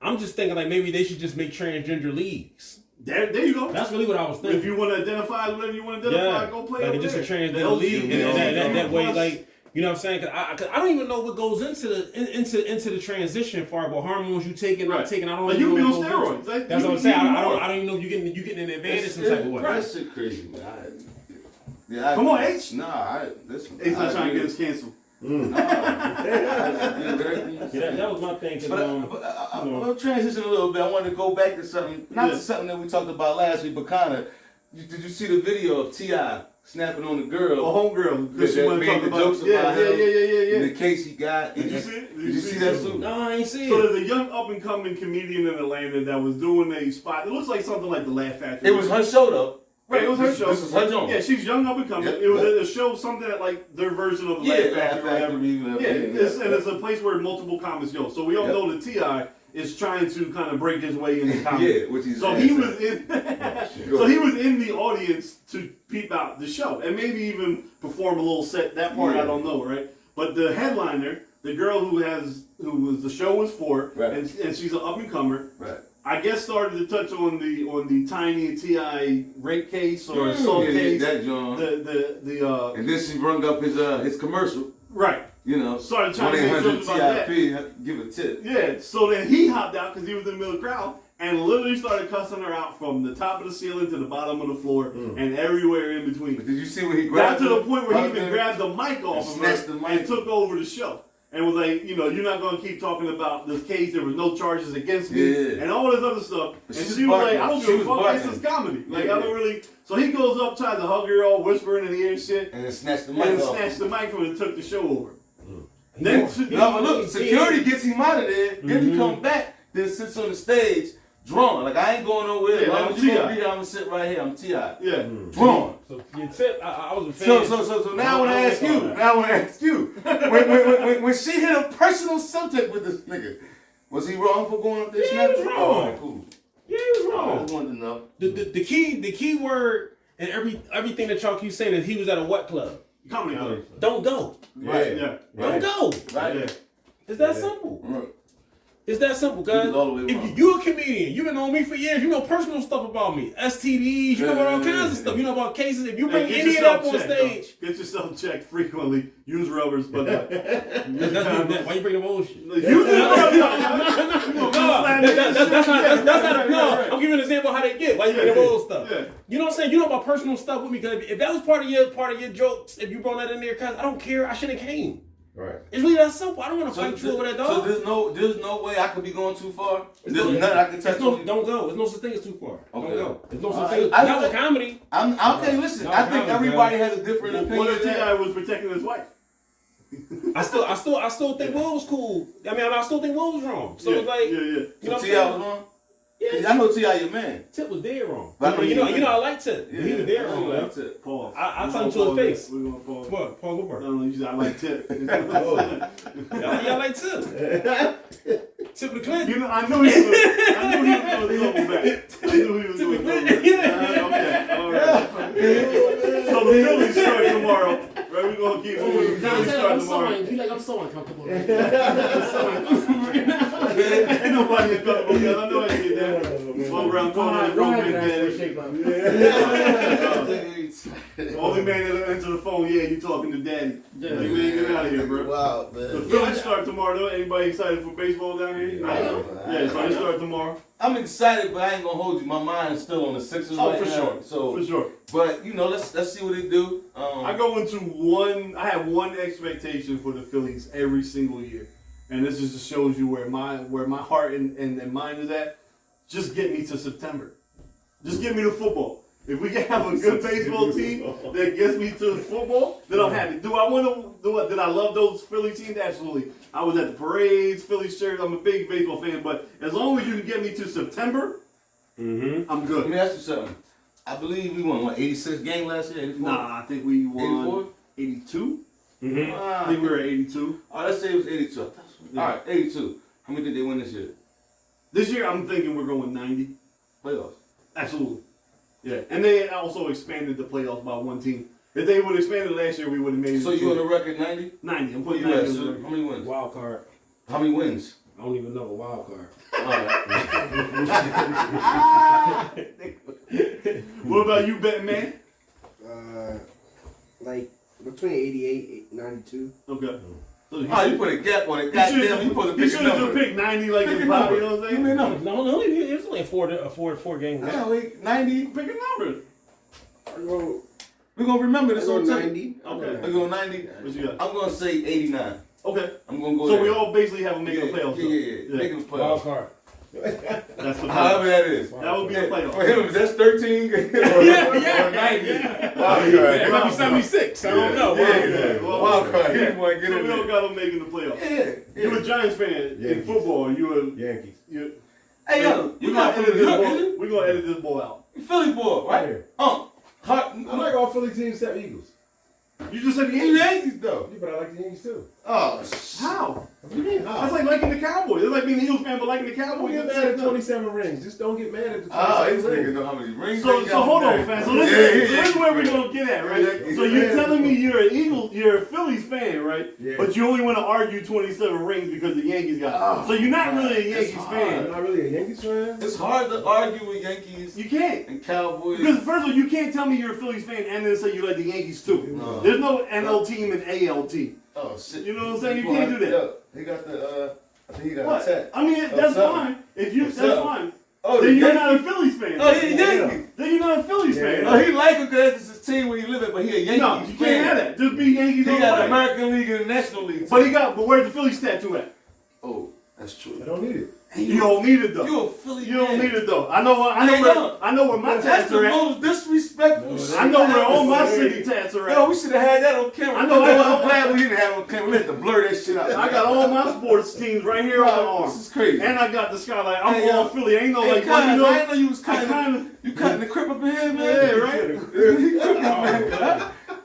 I'm just thinking like maybe they should just make transgender leagues. There you go. That's really what I was thinking. If you want to identify whatever you want to identify, go play over just there. a transgender league, and that way, like, you know what I'm saying? Cause I don't even know what goes into the transition part, what hormones you taking, not taking. I don't like even you know. Be on steroids. That's what I'm saying. I don't even know if you getting an advantage some type of way. That shit crazy, man. Yeah, Come on, H. Nah, listen. H not trying to get us canceled. That was my thing. But I'll transition a little bit. I wanted to go back to something, not to something that we talked about last week, but kind of. Did you see the video of T.I. snapping on the girl? A homegirl. That She wanted to talk made the about jokes about him. Yeah. In the case he got. Did you see it? Did you see that too? No, I ain't see So it. there's a young up and coming comedian in Atlanta that was doing a spot. It looks like something like the Laugh Factory. It was her show though. Right, it was her show. This is her joint. Yeah, she's young up and coming. Yep. It was a show, something that like their version of the Laugh Factory or whatever. And it's a place where multiple comics go. So we all know that T.I. is trying to kind of break his way into comedy. Yeah, which he's so he was in. So he was in the audience to peep out the show and maybe even perform a little set. That part I don't know, right? But the headliner, the girl who the show was for, right. and she's an up and comer. Right. I guess started to touch on the Tiny and T.I. rape case or assault case. That John. And then she brought up his commercial. Right. You know, started trying to make jokes about that. Give a tip. Yeah. So then he hopped out because he was in the middle of the crowd and literally started cussing her out from the top of the ceiling to the bottom of the floor and everywhere in between. But did you see when he grabbed to the point where he even grabbed the mic off of her and took over the show. And was like, you're not going to keep talking about this case. There was no charges against me. And all this other stuff. And she was like, I don't give a fuck. This is comedy. Like, I don't really. So he goes up, tries to hug her, all whispering in the ear and shit. And then snatched the mic from her and took the show over. Then, but look, security gets him out of there. Then he comes back, then sits on the stage, drawn. Like, I ain't going nowhere. Yeah, I'm T.I. I'm going to sit right here. I'm T.I. Yeah. Drawn. So your tip, I was a fan. So now I want to ask you. When she hit a personal subject with this nigga, was he wrong for going up there? Yeah, he was wrong. Oh, cool. Yeah, he was wrong. I just wanted to know. The key word and everything that y'all keep saying is he was at a what club? Comedy club. Don't go. Right. Yeah. Don't go. Right. Yeah. It's that simple. Right. It's that simple, guys. If you a comedian, you've been knowing me for years, you know personal stuff about me. STDs, you know about all kinds of stuff. You know about cases. If you bring any of that up on stage. Get yourself checked frequently. Use rubbers, but why you bring up old shit? That's not I'm giving an example of how they get. Why you bring up old stuff? Yeah. You know what I'm saying? You know about personal stuff with me, because if that was part of your jokes, if you brought that in there, cause I don't care, I shouldn't have came. Right. It's really that simple. I don't want to fight you over that, dog. So there's no way I could be going too far. There's nothing I can touch. Don't go. There's no such thing as too far. Okay. Don't go. There's no such thing. Not with comedy. Okay, listen. I think everybody has a different opinion. What if T.I. was protecting his wife? I still think Will was cool. I mean, I still think Will was wrong. So it's like, you know, so T.I. was wrong. Yeah, I know T.I. your man. Tip was dead wrong. But you know, I like Tip. Yeah, he was dead wrong, man. Pause. I tell him to his face. We're gonna pause. What? Pause what part? No, you said I like Tip. Y'all like Tip. Tip the Clinton. You know, I knew he was going to back. I knew he was going to double back. Okay, all right. So the Phillies start tomorrow. Right, we're going to keep moving. The Phillies start tomorrow. I'm so uncomfortable. Ain't nobody uncomfortable, guys. I know I see that. One round corner, wrong man, daddy. Only man that'll answer the phone, yeah, you talking to daddy. Yeah, you ain't get out of here, bro. Wow, man. The Phillies start tomorrow, though. Anybody excited for baseball down here? I am. Yeah, so they start tomorrow. I'm excited, but I ain't gonna hold you. My mind is still on the Sixers right for now. sure. So for sure. But let's see what they do. I go into I have one expectation for the Phillies every single year. And this just shows you where my heart and mind is at. Just get me to September. Just get me to football. If we can have a good baseball team that gets me to football, then I'm happy. Did I love those Philly teams? Absolutely. I was at the parades, Philly shirts. I'm a big baseball fan, but as long as you can get me to September, I'm good. Let me ask you something. I believe we won 86 game last year. 84? Nah, I think we won 82. I think we were at 82. Oh, let's say it was 82. Yeah. All right, 82. How many did they win this year? This year, I'm thinking we're going 90. Playoffs. Absolutely. Yeah, and they also expanded the playoffs by one team. If they would have expanded last year, we would have made it. So you on the record 90? 90. I'm putting What 90 you on the at, record. How many wins? Wild card. How many wins? I don't even know a wild card. All right. What about you, betting man? Like between 88 and 92. Okay. So You put a gap on it. you Goddamn, you should put a have big just number. picked 90 like Pick in a Bobby, number. you know what I'm Give me a saying? number. No, it was only a four game. No, 90. Pick a number. We gonna remember this on tape. 90. Okay. I'm going 90. What you got? I'm gonna say 89. Okay. I'm gonna go So there. we all basically have them making the playoffs. Yeah. Making the Wild playoffs. card. That's the However playoffs. that is. That would be the playoffs. For him, that's 13 games or 90. It might be 76. I don't know. Yeah. Wild card. Yeah. He wanna get So in we there. all got them making the playoffs. Yeah. You're a Giants fan in Yankees. football. Yankees. Hey, yo, We're you gonna got edit Philly this boy. ball. We're gonna edit this ball out. Philly boy, right? I like all Philly teams except Eagles. You just said the You Yankees. Yankees though. Yeah, but I like the Yankees too. Oh, How? What do you mean? How? That's like liking the Cowboys. It's like being an Eagles fan but liking the Don't Cowboys. get mad at 27 rings. Just don't get mad at the 27 oh, this nigga rings. know how many rings. So they got hold on, today. fam. So this is where we're gonna get at, right? Yeah. So you're telling me you're a Phillies fan, right? Yeah. But you only want to argue 27 rings because the Yankees got it. So you're not really a Yankees I'm fan. not really a Yankees fan. It's hard to argue with Yankees You can't. and Cowboys. Because first of all, you can't tell me you're a Phillies fan and then say you like the Yankees too. No. There's no NL team and AL team. Oh shit! You know what I'm saying? You can't do that. Yo, he got the. I think he got What? a tech. I mean, that's something. fine. If you, What's that's up? fine. Oh, Then the you're Yankees? not a Phillies fan. Oh, he a Yankee. Then you're not a Phillies fan. Oh, he like him because it's his team where he live at, but he a Yankees No, fan. you can't have that. Just be Yankees. He all got the the way. American League and the National League. But where's the Phillies tattoo at? Oh, that's true. I don't need it. You don't need it though. You a Philly You don't fan. need it though. I know where my That's tats the are at. most disrespectful No, shit. I know where all my Hey. city tats are Yo, at. we should have had that on camera. I know. I'm glad we didn't have it on camera. We had to blur that shit out. I got all my sports teams right here on the arm. This is crazy. And I got the skyline. I'm Hey, all yo. Philly. Ain't no Hey, like, guys, you know, I didn't know you was I cutting. kinda, You cutting the crib up in here, man. yeah, right?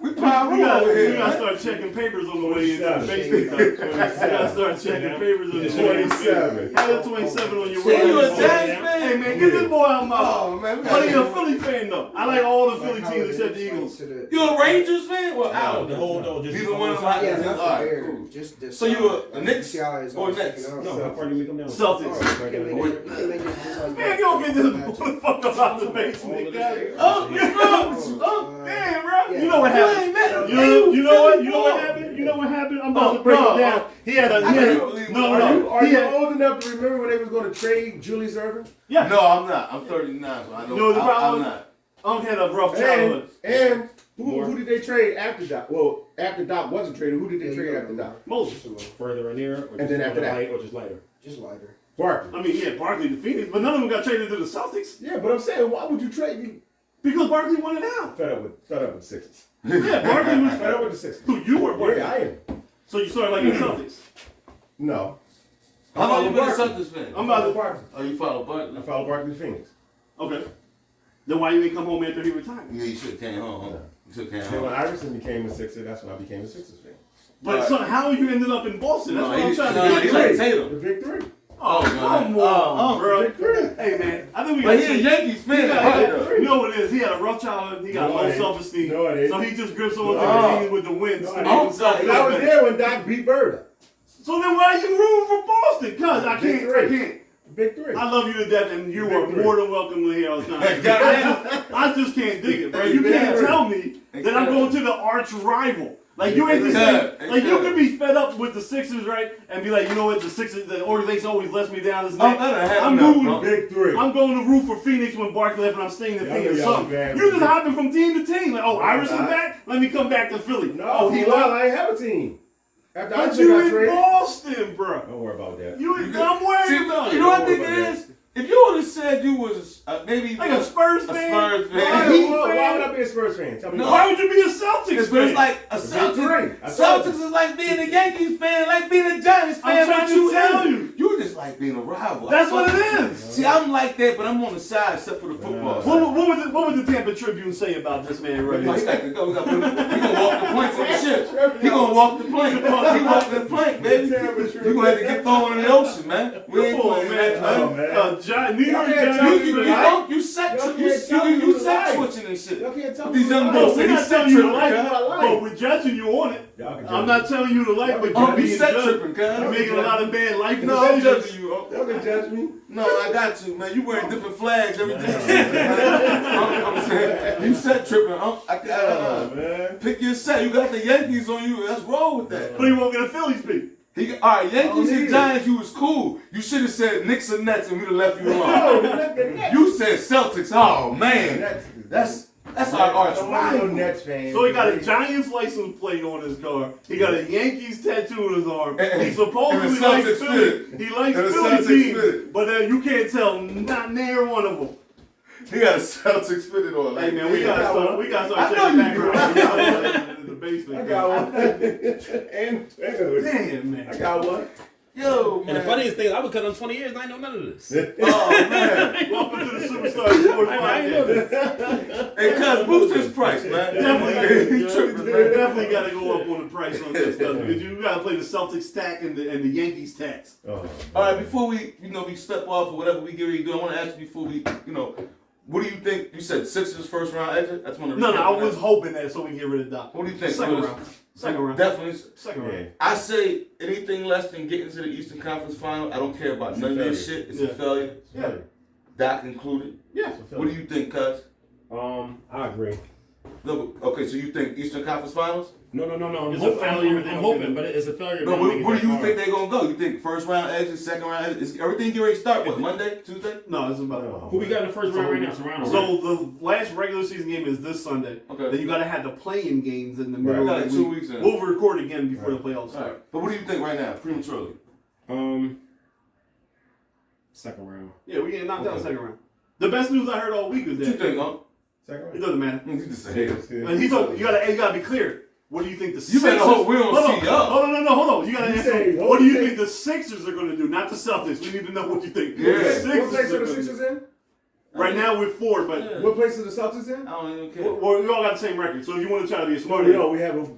We We power gotta, over we here. gotta start checking papers on the way into the 27. basement. We gotta start checking papers on the way into 27. Have that 27 on your Say you a way. Giants fan? Hey man, get this boy out of my Oh mouth. man, we But he's a gotta- Philly fan though. I like all the Philly teams except the Eagles. You a Rangers fan? Well, No, the whole no, just Neither one of them. Yeah, All not the right, Bears. cool. Just the So you a Knicks Celtics or Nets? No, how far do we come down? Celtics. You can make it just like Man, you don't get this motherfucker out the basement, guys. Oh, what's wrong with you? Oh, damn, bro. Yeah. You know what You happened? ain't met You him. know what? You know what happened? You know what happened? I'm about to break it down. He had a Are he you had, old enough to remember when they was going to trade Julius Erving? yeah. No, I'm not. I'm 39, so I know. You know what the I'm problem not. Unc had a rough childhood. And who did they trade after Doc? Well, after Doc wasn't traded, who did they trade after Doc? Moses. Further in there, or And just then after that, or just later? Just lighter. Barkley. I mean, yeah, Barkley to Phoenix, but none of them got traded to the Celtics Yeah, but I'm saying, why would you trade me? because Barkley wanted out. Fed up with Sixers. Yeah, Barkley was Fed up with the Sixers. who you were Barkley. Yeah, I am. So you started like the Celtics. No. How long you been a Barkley. Celtics fan? I'm about to. Barkley. Oh, you follow I Barkley? follow Barkley to Phoenix. Okay. Then why you didn't come home after he retired? Yeah, you should have came home. Huh? You should have came Then when home. Iverson became a Sixer, that's when I became a Sixers fan. But Right. so how you ended up in Boston? That's No, what I'm he- trying no, to he get like to. Tatum. The big three. Oh, come on, bro. Big three. Hey, man. I think we But got he a Yankees fan. You know what it is? He had a rough childhood. He got No, low it ain't. self-esteem. No, it ain't. So he just grips on to Oh. the teams with the wins to No, it make ain't. himself And And I feel was better. there when Doc beat Bird up. So then why are you rooting for Boston? Cause I Big can't. three. Big three. I love you to death, and you Big are three. more than welcome to here all the time. I just can't dig it, bro. You Big can't three. tell me that I'm going to the arch rival. Like you ain't just Exactly. saying, like you could be fed up with the Sixers, right? And be like, you know what, the Sixers, the organization always lets me down. This I'm gonna have I'm enough, rooting. bro. Big three. I'm going to root for Phoenix when Barkley left, and I'm staying in Yeah, Phoenix. I know y'all So bad you with just it. hopping from team to team. Like, oh, No, Iverson's I'm not. back. Let me come back to Philly. No, oh, he well, left. I ain't have a team. After But Iverson you got in traded. Boston, bro. Don't worry about that. I'm worried See, about you it. know what I think it is? If you would have said you was maybe Like a Spurs fan? Spurs fan. Why, Heat why fan? would I be a Spurs fan? Tell me No. why. Why would you be a Celtics It's fan? like a Big Celtics. three. I told Celtics is like being a Yankees fan, like being a Giants fan. I'm trying but to tell you. You just like being a rival. That's what it is. See, I'm like that, but I'm on the side except for the football. side. What would the Tampa Tribune say about this man right He here? got to go. He gonna walk the plank for the ship. He gonna walk the plank. He walk the plank, baby. You gonna have to get thrown in the ocean, man. We ain't Come on, playing man. that, Oh, man. man. New York Y'all can't Giants. tell me You right? set Y'all can't tell me you to set lie. switching and shit. Y'all can't tell These me. young what No, boys, we're he not set telling you to tripping, like cuz. it, but we're judging you on it. Y'all can I'm judge not telling you to like, but Oh, you're he being set judged. tripping, cuz. You're making a lot of bad life No, I'm decisions. judging you. me. Y'all can judge me. No, I got to, man. You wearing different flags every day. I'm saying, you set tripping. Man. Pick your set. You got the Yankees on you. Let's roll with that. But he won't get a Phillies pick. All right, Yankees Oh, and yeah. Giants, you was cool. You should have said Knicks and Nets, and we'd have left you alone. No, the Nets. You said Celtics. Oh man, Nets. that's That's our arch rival. Nets fan. So he got a Giants license plate on his car. He got a Yankees tattoo on his arm. He supposedly and the likes Celtics Philly. fit. He likes And the Philly Celtics teams, fit. but you can't tell not near one of them. He got a Celtics fitted on. Hey man, we gotta start I know checking you background in the basement. I got one. and Damn man, I got one. Yo, man. And the funniest thing is, I've been cutting on 20 years and I ain't know none of this. Oh, man. Welcome to the Superstar Sports I ain't know Podcast. this. Hey, cuz, boost his price, man. Definitely, He tripping, we man. definitely got to go up on the price on this stuff because you got to play the Celtics tack and the Yankees tax. All right, before we, we step off or whatever we get ready to do, I want to ask you before we, what do you think? You said Sixers first round exit? That's one of the. No, I was hoping that so we can get rid of Doc. What do you think? Second round. Definitely. Second round. I say anything less than getting to the Eastern Conference Final, I don't care about none of that shit. It's a failure. Yeah. Doc included. Yeah. What do you think, cuz? I agree. No, okay, so you think Eastern Conference Finals? No. It's a failure. I'm hoping, but it's a failure. No, where do you think they're gonna go? You think first round exit, second round exit? Is everything get ready to start? What, Monday, Tuesday? No, it's about Who we got in the first round right now? Toronto. So the last regular season game is this Sunday. Okay. Then you got to have the play-in games in the middle Right. of the 2 week. weeks in. We'll record again before the playoffs start. All right. But what do you think right now, prematurely? Second round. Yeah, we getting knocked out second round. The best news I heard all week was What you that. think, huh? Second It round. doesn't matter. You just say it. And you gotta be clear. What do you think the You Sixers? better hope we don't see y'all. Hold on, hold on. You gotta You answer. say- What do you say- think the Sixers are gonna do? Not the Celtics. We need to know what you think. Yeah. The What place Sixers are are the gonna Sixers do. in? Right now we're 4, but Yeah. What place are the Celtics in? I don't even care. we all got the same record. So if you want to try to be a smart, No,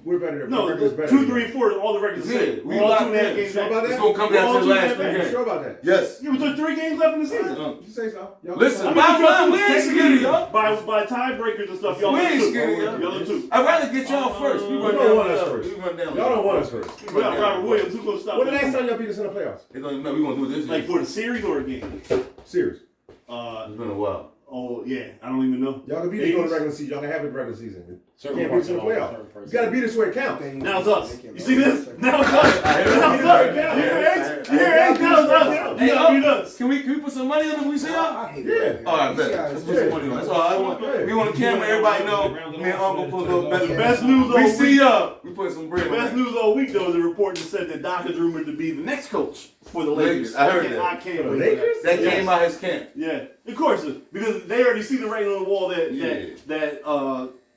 we're better than no, record's better 2, than 3, you. 4, all the records are the Yeah, same. we All locked 2.5 in. games Sure back. about It's that? gonna come down to the last Well, 3 You games. sure about that? Yes. Yeah, but there's 3 games left in the season. You say so. Y'all Listen, I mean, bottom line, we ain't technically, skinny, y'all. by tiebreakers and stuff, y'all We are ain't 2. skinny, y'all. Y'all are 2. I'd rather get y'all first. We run don't down want us the- first. We run down. Y'all don't want us first. We got Robert Williams. Who's gonna stop? When the this? last time y'all beat us in the playoffs? We gonna do it this year. Like for the series or a game? Serious. It's been a while. Oh yeah, I don't even know. Y'all can beat us during the regular season. Y'all can have it in the regular season. Certain Can't beat us in the parts playoffs. certain parts. You gotta beat us where it counts. Now it's us. You see this? Now it's us. I hear Now it. it's us. You hear H? You hear H? Now it's us. You gotta beat us. Can we put some money on it if we see y'all? I hate it. All right, bet. Let's put some money on it. That's all I want. We want to camera everybody know. Me and Uncle put a little better. The best news all We see week. y'all. We put some The bread on best it. news all week though is a report that said that Doc is rumored to be the next coach for the Lakers. I heard that. I can't For the wait. Lakers? That Yes. came out his camp. Yeah, of course, because they already see the writing on the wall that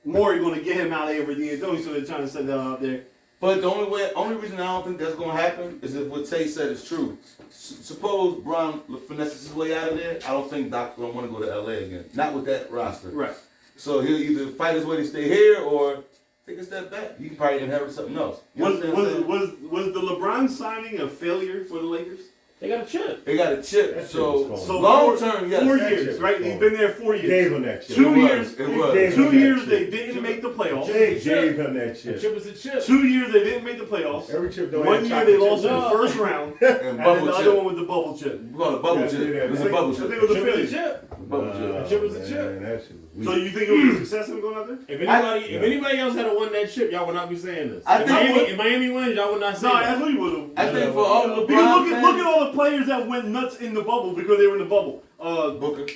Morey going to get him out of here for D'Antoni, so they're trying to set that out there. But the only reason I don't think that's gonna happen is if what Tay said is true. Suppose Brown finesses his way out of there. I don't think Doc don't want to go to LA again. Not with that roster. Right. So he'll either fight his way to stay here or take a step back. He can probably inherit something else. You Was understand what I'm saying? was the LeBron signing a failure for the Lakers? They got a chip. They got a chip. That So, shit was So long four- term, yes. 4 That years, shit right? was He's fun. been there 4 years. Gave him that shit. 2 It was. years. It was. Gave 2 him that years shit. they didn't make the playoffs. Jay gave him that A shit. chip is a chip. 2 years they didn't make the playoffs. Every chip don't 1 have year they chocolate lost in chips. the first round, And and then bubble the other chip. one was the bubble chip. We call it bubble Yeah, chip. yeah, It's I a bubble think it chip. was a Chip failure. is a chip. Bubble chip. Chip is a chip. Man, that shit was So weak. you think it was a success in going out there? If anybody else had won that chip, y'all would not be saying this. I If think Miami wins, y'all would not say No, that. that's what he would have. I think for all the Because LeBron look at fans, all the players that went nuts in the bubble because they were in the bubble. Booker.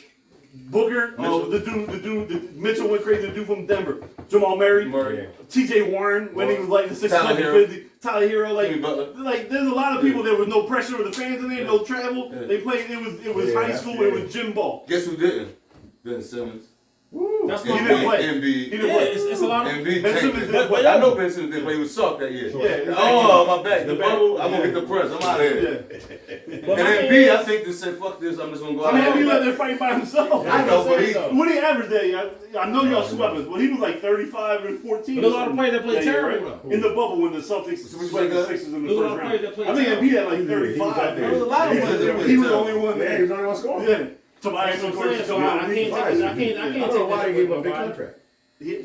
Booker, Mitchell. the Mitchell went crazy. The dude from Denver, Jamal Murray, Murray. T.J. Warren when he was like the Tyler 650. Tyler Hero, Jimmy Butler. like there's a lot of people. There was no pressure of the fans in there, no travel. Yeah. They played. It was Yeah, high that's school. good. It was gym ball. Guess who didn't? Ben Simmons. Woo. That's He my didn't point. play. Embiid. He didn't Yeah, play. it's a lot of. Embiid Ben tanked Simmons it. didn't But play. I know Ben Simmons didn't play. He was soft that year. Yeah. Oh, my back. The The back. bubble. I'm Yeah. gonna get the press. I'm out of here. Yeah. But And my then thing B, is- I think they said, fuck this, I'm just gonna go I out mean, he there. let there fighting by himself. I know, but he, What he averaged that year? I know y'all swept us, but he was like 35 and 14. But there's a lot of players that play year, terrible, right? though. In the bubble when the Celtics So what you swept the think, Sixers in the There's a lot first of round. players that play I think terrible. Embiid had like He was 35. out there. There was a lot of players that He played was the terrible. only one Yeah, there. he was the only one scoring. Yeah. Tobias That's what I'm McCoy saying. So I can't take I this. I don't can't know take why this they gave him a away big from contract.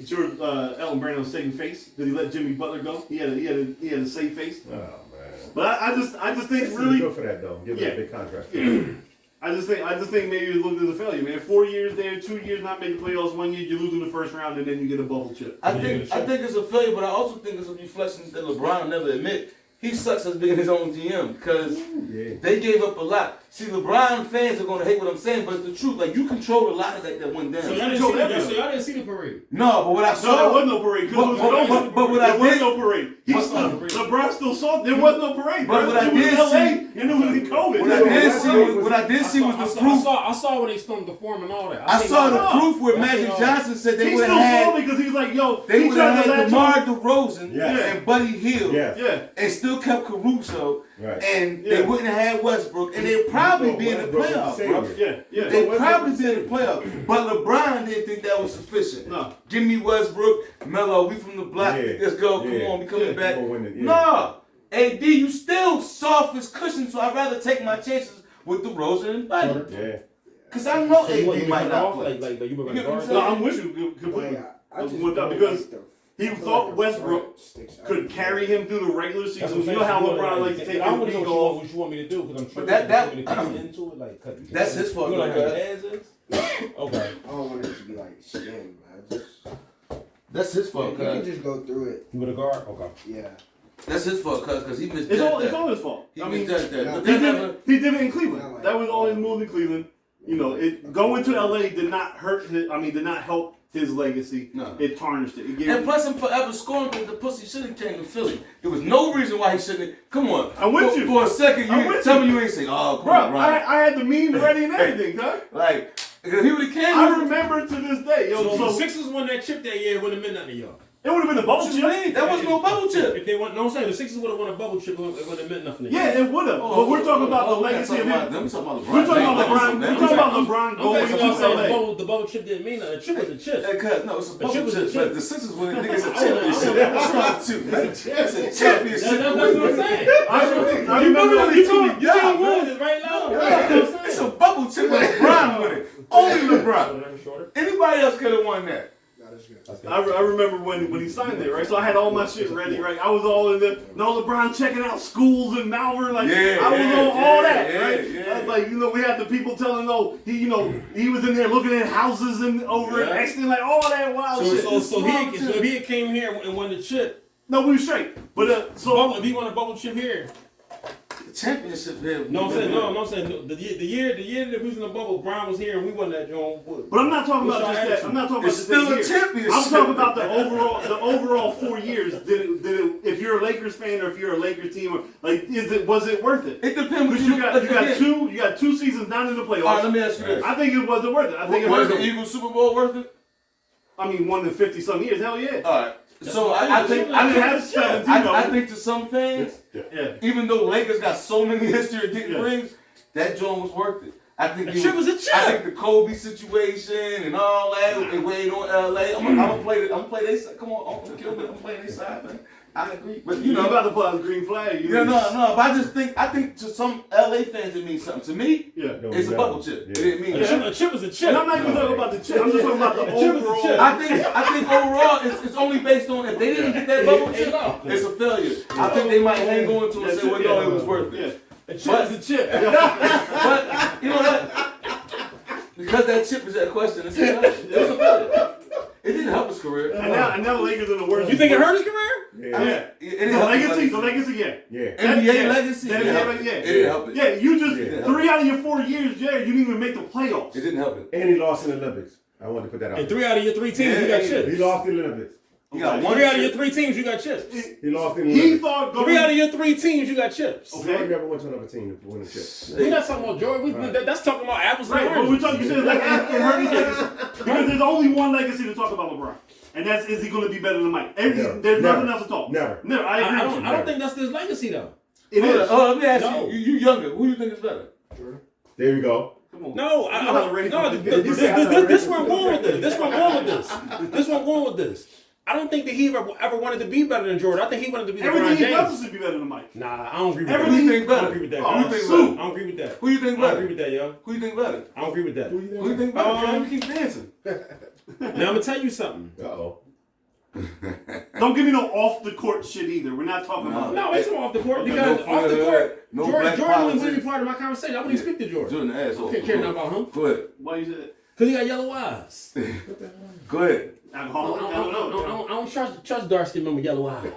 George Elton Brand was saving face. Did he let Jimmy Butler go? He had a safe face. Oh, man. But I just think He's really, good for that, though. Give him Yeah. a big contract. I just think maybe it looked as a failure, man. 4 years there, 2 years not making playoffs, 1 year you lose in the first round, and then you get a bubble chip. I think it's a failure, but I also think it's a reflection that LeBron will never admit. he sucks as being his own GM because they gave up a lot. See, LeBron fans are gonna hate what I'm saying, but it's the truth. Like you controlled a lot of that went down. So y'all didn't see the parade. No, but what I saw, there was no parade. But what I did, there was no parade. LeBron still saw there was no parade. But what I did see, and it was in COVID. What I did see was the proof. I saw when they stormed the forum and all that. I saw the proof where Magic Johnson said they would have had. Because he was like, yo, they would have had DeMar DeRozan and Buddy Hield, and still kept Caruso, and they wouldn't have had Westbrook, and they'd probably be in the playoffs, bro. They'd probably be in the playoffs. But LeBron didn't think that was sufficient. No. Give me Westbrook, Melo, we from the block. Let's go. Come on, we coming back. No. AD, you still soft as cushion, so I'd rather take my chances with DeRozan and Buddy. Because I know AD might not play. No, I'm with you completely. Because he thought Westbrook could carry him through the regular season. You know how LeBron likes to take I his week off. what you want me to do because I'm sure that into it. Like, that's his fault. You know how Daz is? Okay. I don't want it to be like skin, man. That's his fault. You can just go through it. You with a guard? Okay. Yeah. That's his fault, because he misjudged that. It's all his fault. He misjudged that. He did it in Cleveland. That was all his moves in Cleveland. You know, going to LA did not hurt his. Did not help his legacy. No. It tarnished it. And plus, him forever scoring because the pussy should have came to Philly. There was no reason why he shouldn't. Come on. I'm with you. For a second, tell me you ain't say, oh, come on, Ryan. I had the meme ready and everything, huh? Like, because he would have came. I remember to this day. So the Sixers won that chip that year. It wouldn't have meant nothing to y'all. It would have been a bubble chip. That wasn't no bubble chip. If they won, no, I'm saying the Sixers would have won a bubble chip. It would have meant nothing to you. Yeah, it would have. But we're talking about the legacy of him. We're talking about LeBron. We're talking about LeBron going to LA. The bubble chip didn't mean nothing. The chip was a chip. No, it's a bubble chip. But the Sixers wouldn't think it's a championship. It's a championship. That's what I'm saying. I remember you told me right now. It's a bubble chip with LeBron with it. Only LeBron. Anybody else could have won that. I remember when he signed it, right? So I had all my shit ready, right? I was all in the LeBron checking out schools in Malvern, like I was on all that, right? I was like, we had the people telling, he was in there looking at houses and over in Exton, like all that wild shit. So if he came here and won the chip, no, we were straight. But if he won a bubble chip here. Championship here. No, I'm saying the year that we was in the bubble, Brown was here and we won that joint. But I'm not talking about just that. I'm not talking about it's still a championship. I'm talking about the overall 4 years. Did it, if you're a Lakers fan or if you're a Lakers team, or was it worth it? It depends. Because you got 2 seasons down in the playoffs. All right, let me ask you this. I think it wasn't worth it. I think was the Eagles Super Bowl worth it? I mean, 1 in 50 some years. Hell yeah. All right. So I think to some fans, even though Lakers got so many history of getting rings, that joint was worth it. I think the chip was a chip. I think the Kobe situation and all that, they weighed on LA. I'm gonna play their side. Come on, I'm playing their side, man. I agree, but you about to put out the green flag. No. But I think to some LA fans it means something. To me, it's a bubble chip. It didn't mean a chip is a chip. And I'm not even talking about the chip. I'm just talking about the overall. I think overall it's only based on if they didn't get that bubble chip, it's a failure. I think they might hang on to it and say, well, no, it was worth it. A chip is a chip. But you know what? Because that chip is that question, it's a failure. It didn't help his career. And now the Lakers are the worst. You think it hurt his career? Yeah. The legacy, yeah. NBA legacy? It didn't help it. Yeah, you just, 3 out of your 4 years, you didn't even make the playoffs. It didn't help it. And he lost in the Olympics. I want to put that out. And 3 out of your 3 teams, you got chips. He lost in the Olympics. You got 3 out of your 3 teams, you got chips. He lost in the Olympics. He thought 3 out of your 3 teams, you got chips. Okay. He never went to another team to win a chip. We're not talking about Jordan. That's talking about apples and oranges. But we're talking, you said like it hurt his legacy. Because there's only one legacy to talk about LeBron. And that's, is he going to be better than Mike? There's nothing else to talk. Never. I agree with you. I don't think that's his legacy, though. It is. Oh, let me ask you. You younger. Who do you think is better? There you go. This where I'm going with this. This where I'm going with this. I don't think that he ever wanted to be better than Jordan. I think he wanted to be LeBron James. Everything he does is to be better than Mike. Nah, I don't agree with that. Who you think better? I don't agree with that. Who you think better? I don't agree with that. Who you think better? I don't agree with that, yo. Who you think better? I don't agree with that. Who you think better? You keep dancing. Now I'm gonna tell you something. Uh-oh. Don't give me no off the court shit either. We're not talking about no, it's off the court because off the court, Jordan wouldn't be part of my conversation. I wouldn't speak to Jordan. Jordan the asshole. I can't care nothing about him. Go ahead. Why you say that? Because he got yellow eyes. Go ahead. I don't trust dark skin men with yellow eyes.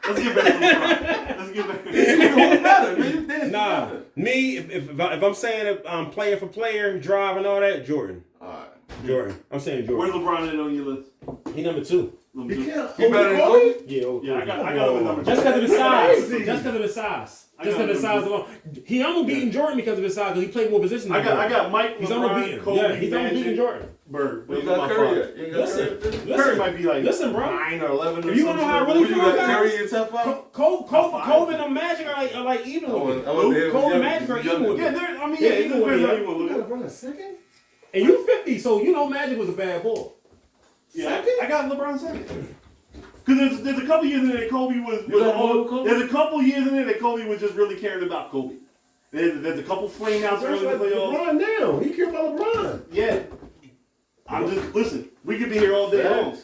Let's get back to LeBron. Let's get back. Who better, man? Nah, me, if I'm saying I'm player for player, drive and all that, Jordan. All right. Jordan. I'm saying Where's Jordan. LeBron at on your list? He number 2. Number two. He better than Kobe? Yeah, I got him at number 2. just because of his size. Crazy. Just because of his size. I Just got because of his him. size alone. He almost beating Jordan because of his size, because he played more positions than Jordan. I got Mike, He's almost LeBron, beating. Kobe, Yeah, he's almost beating Magic, Jordan. Bird. What you Those are got my Curry five. at? You ain't got Curry at this? Curry might be like Listen, bro. 9 or 11 or If you wanna know how I something. really What you feel, got Curry guys? in top 5? Kobe and the Magic are like even with me. Kobe and Magic are even with me. Yeah, I mean, Yeah, it even depends with how me. you want to look at it. LeBron second? And you 50, so you know Magic was a bad boy. Yeah, I got LeBron second. Because there's a couple years in there that Kobe was You got all, Kobe? there's a couple years in there that Kobe was just really caring about Kobe. There's a couple flame outs early in the playoffs. LeBron now. He care about LeBron. Yeah. I'm just listen. We could be here all day long.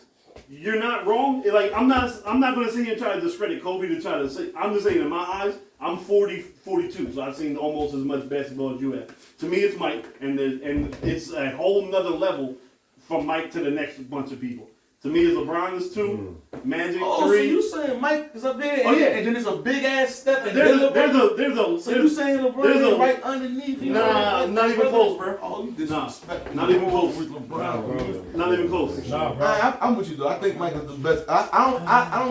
You're not wrong. Like I'm not going to sit here and try to discredit Kobe to try to say. I'm just saying in my eyes, I'm 42, so I've seen almost as much basketball as you have. To me, it's Mike, and it's a whole nother level from Mike to the next bunch of people. To me, it's LeBron is 2, Magic 3. Oh, so you saying Mike is up there? Oh, yeah. And then it's a big ass step. And There's then a so you saying LeBron there's is a- right underneath you? Nah, not even close, bro. Oh, you disrespect. Not even close. LeBron. Not even close. Nah, bro. I'm with you though. I think Mike is the best. I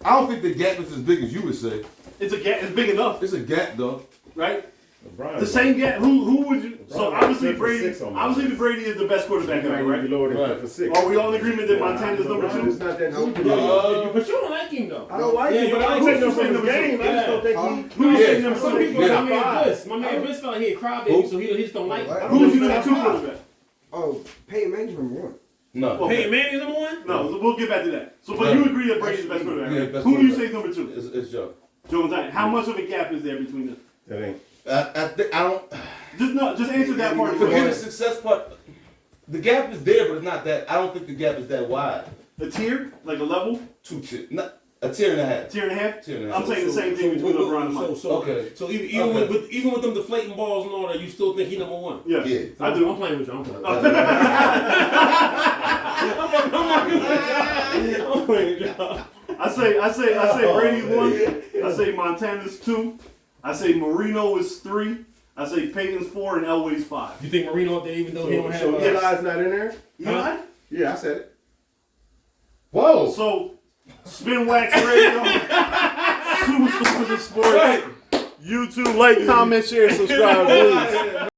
don't think the gap is as big as you would say. It's a gap. It's big enough, It's a gap though. right? LeBron. The same gap. Who would you? So LeBron obviously is Brady. 6 on my Obviously, the Brady is the best quarterback ever, Right. right? Lower than Right. for 6. Are we all in agreement that Montana's number LeBron is 2? not that No. good. But you don't like him though. I don't like Yeah, him, you but I like don't him. take no Who's from his number game. two? I just don't think Huh? he. Who you Yeah, saying number some 2? people Yeah. my man Bliss. My man Bliss felt he a crybaby, so he just don't like him. What? Who would you number 2 quarterback? Oh, Peyton Manning's number 1. No. Okay. Peyton Manning's number 1? No, so we'll get back to that. So, but Yeah. you agree that Brady's the best quarterback? Yeah, right? best Who do you quarterback. say is number 2? It's Joe. Joe Montana. How much of a gap is there between them? That ain't. I don't. Just answer that part. Forget the success part. The gap is there, but it's not that. I don't think the gap is that wide. A tier, like a level, 2 tier, not a tier and a half. tier and a half. Tier and a half. I'm saying the same thing between LeBron and Mike. Okay. So even with them deflating balls and all that, you still think he number 1? Yeah, Yeah. I do. I'm playing with you. I'm playing with you. I'm playing with you. I say Brady's 1. I say Montana's 2. I say Marino is 3. I say Peyton's 4 and Elway's 5. You think Marino up there even though he don't have So Eli's not in there? Eli? Yeah, I said it. Whoa. So, Spin Wax Radio, Superstars of Sports, YouTube, like, comment, share, subscribe, please.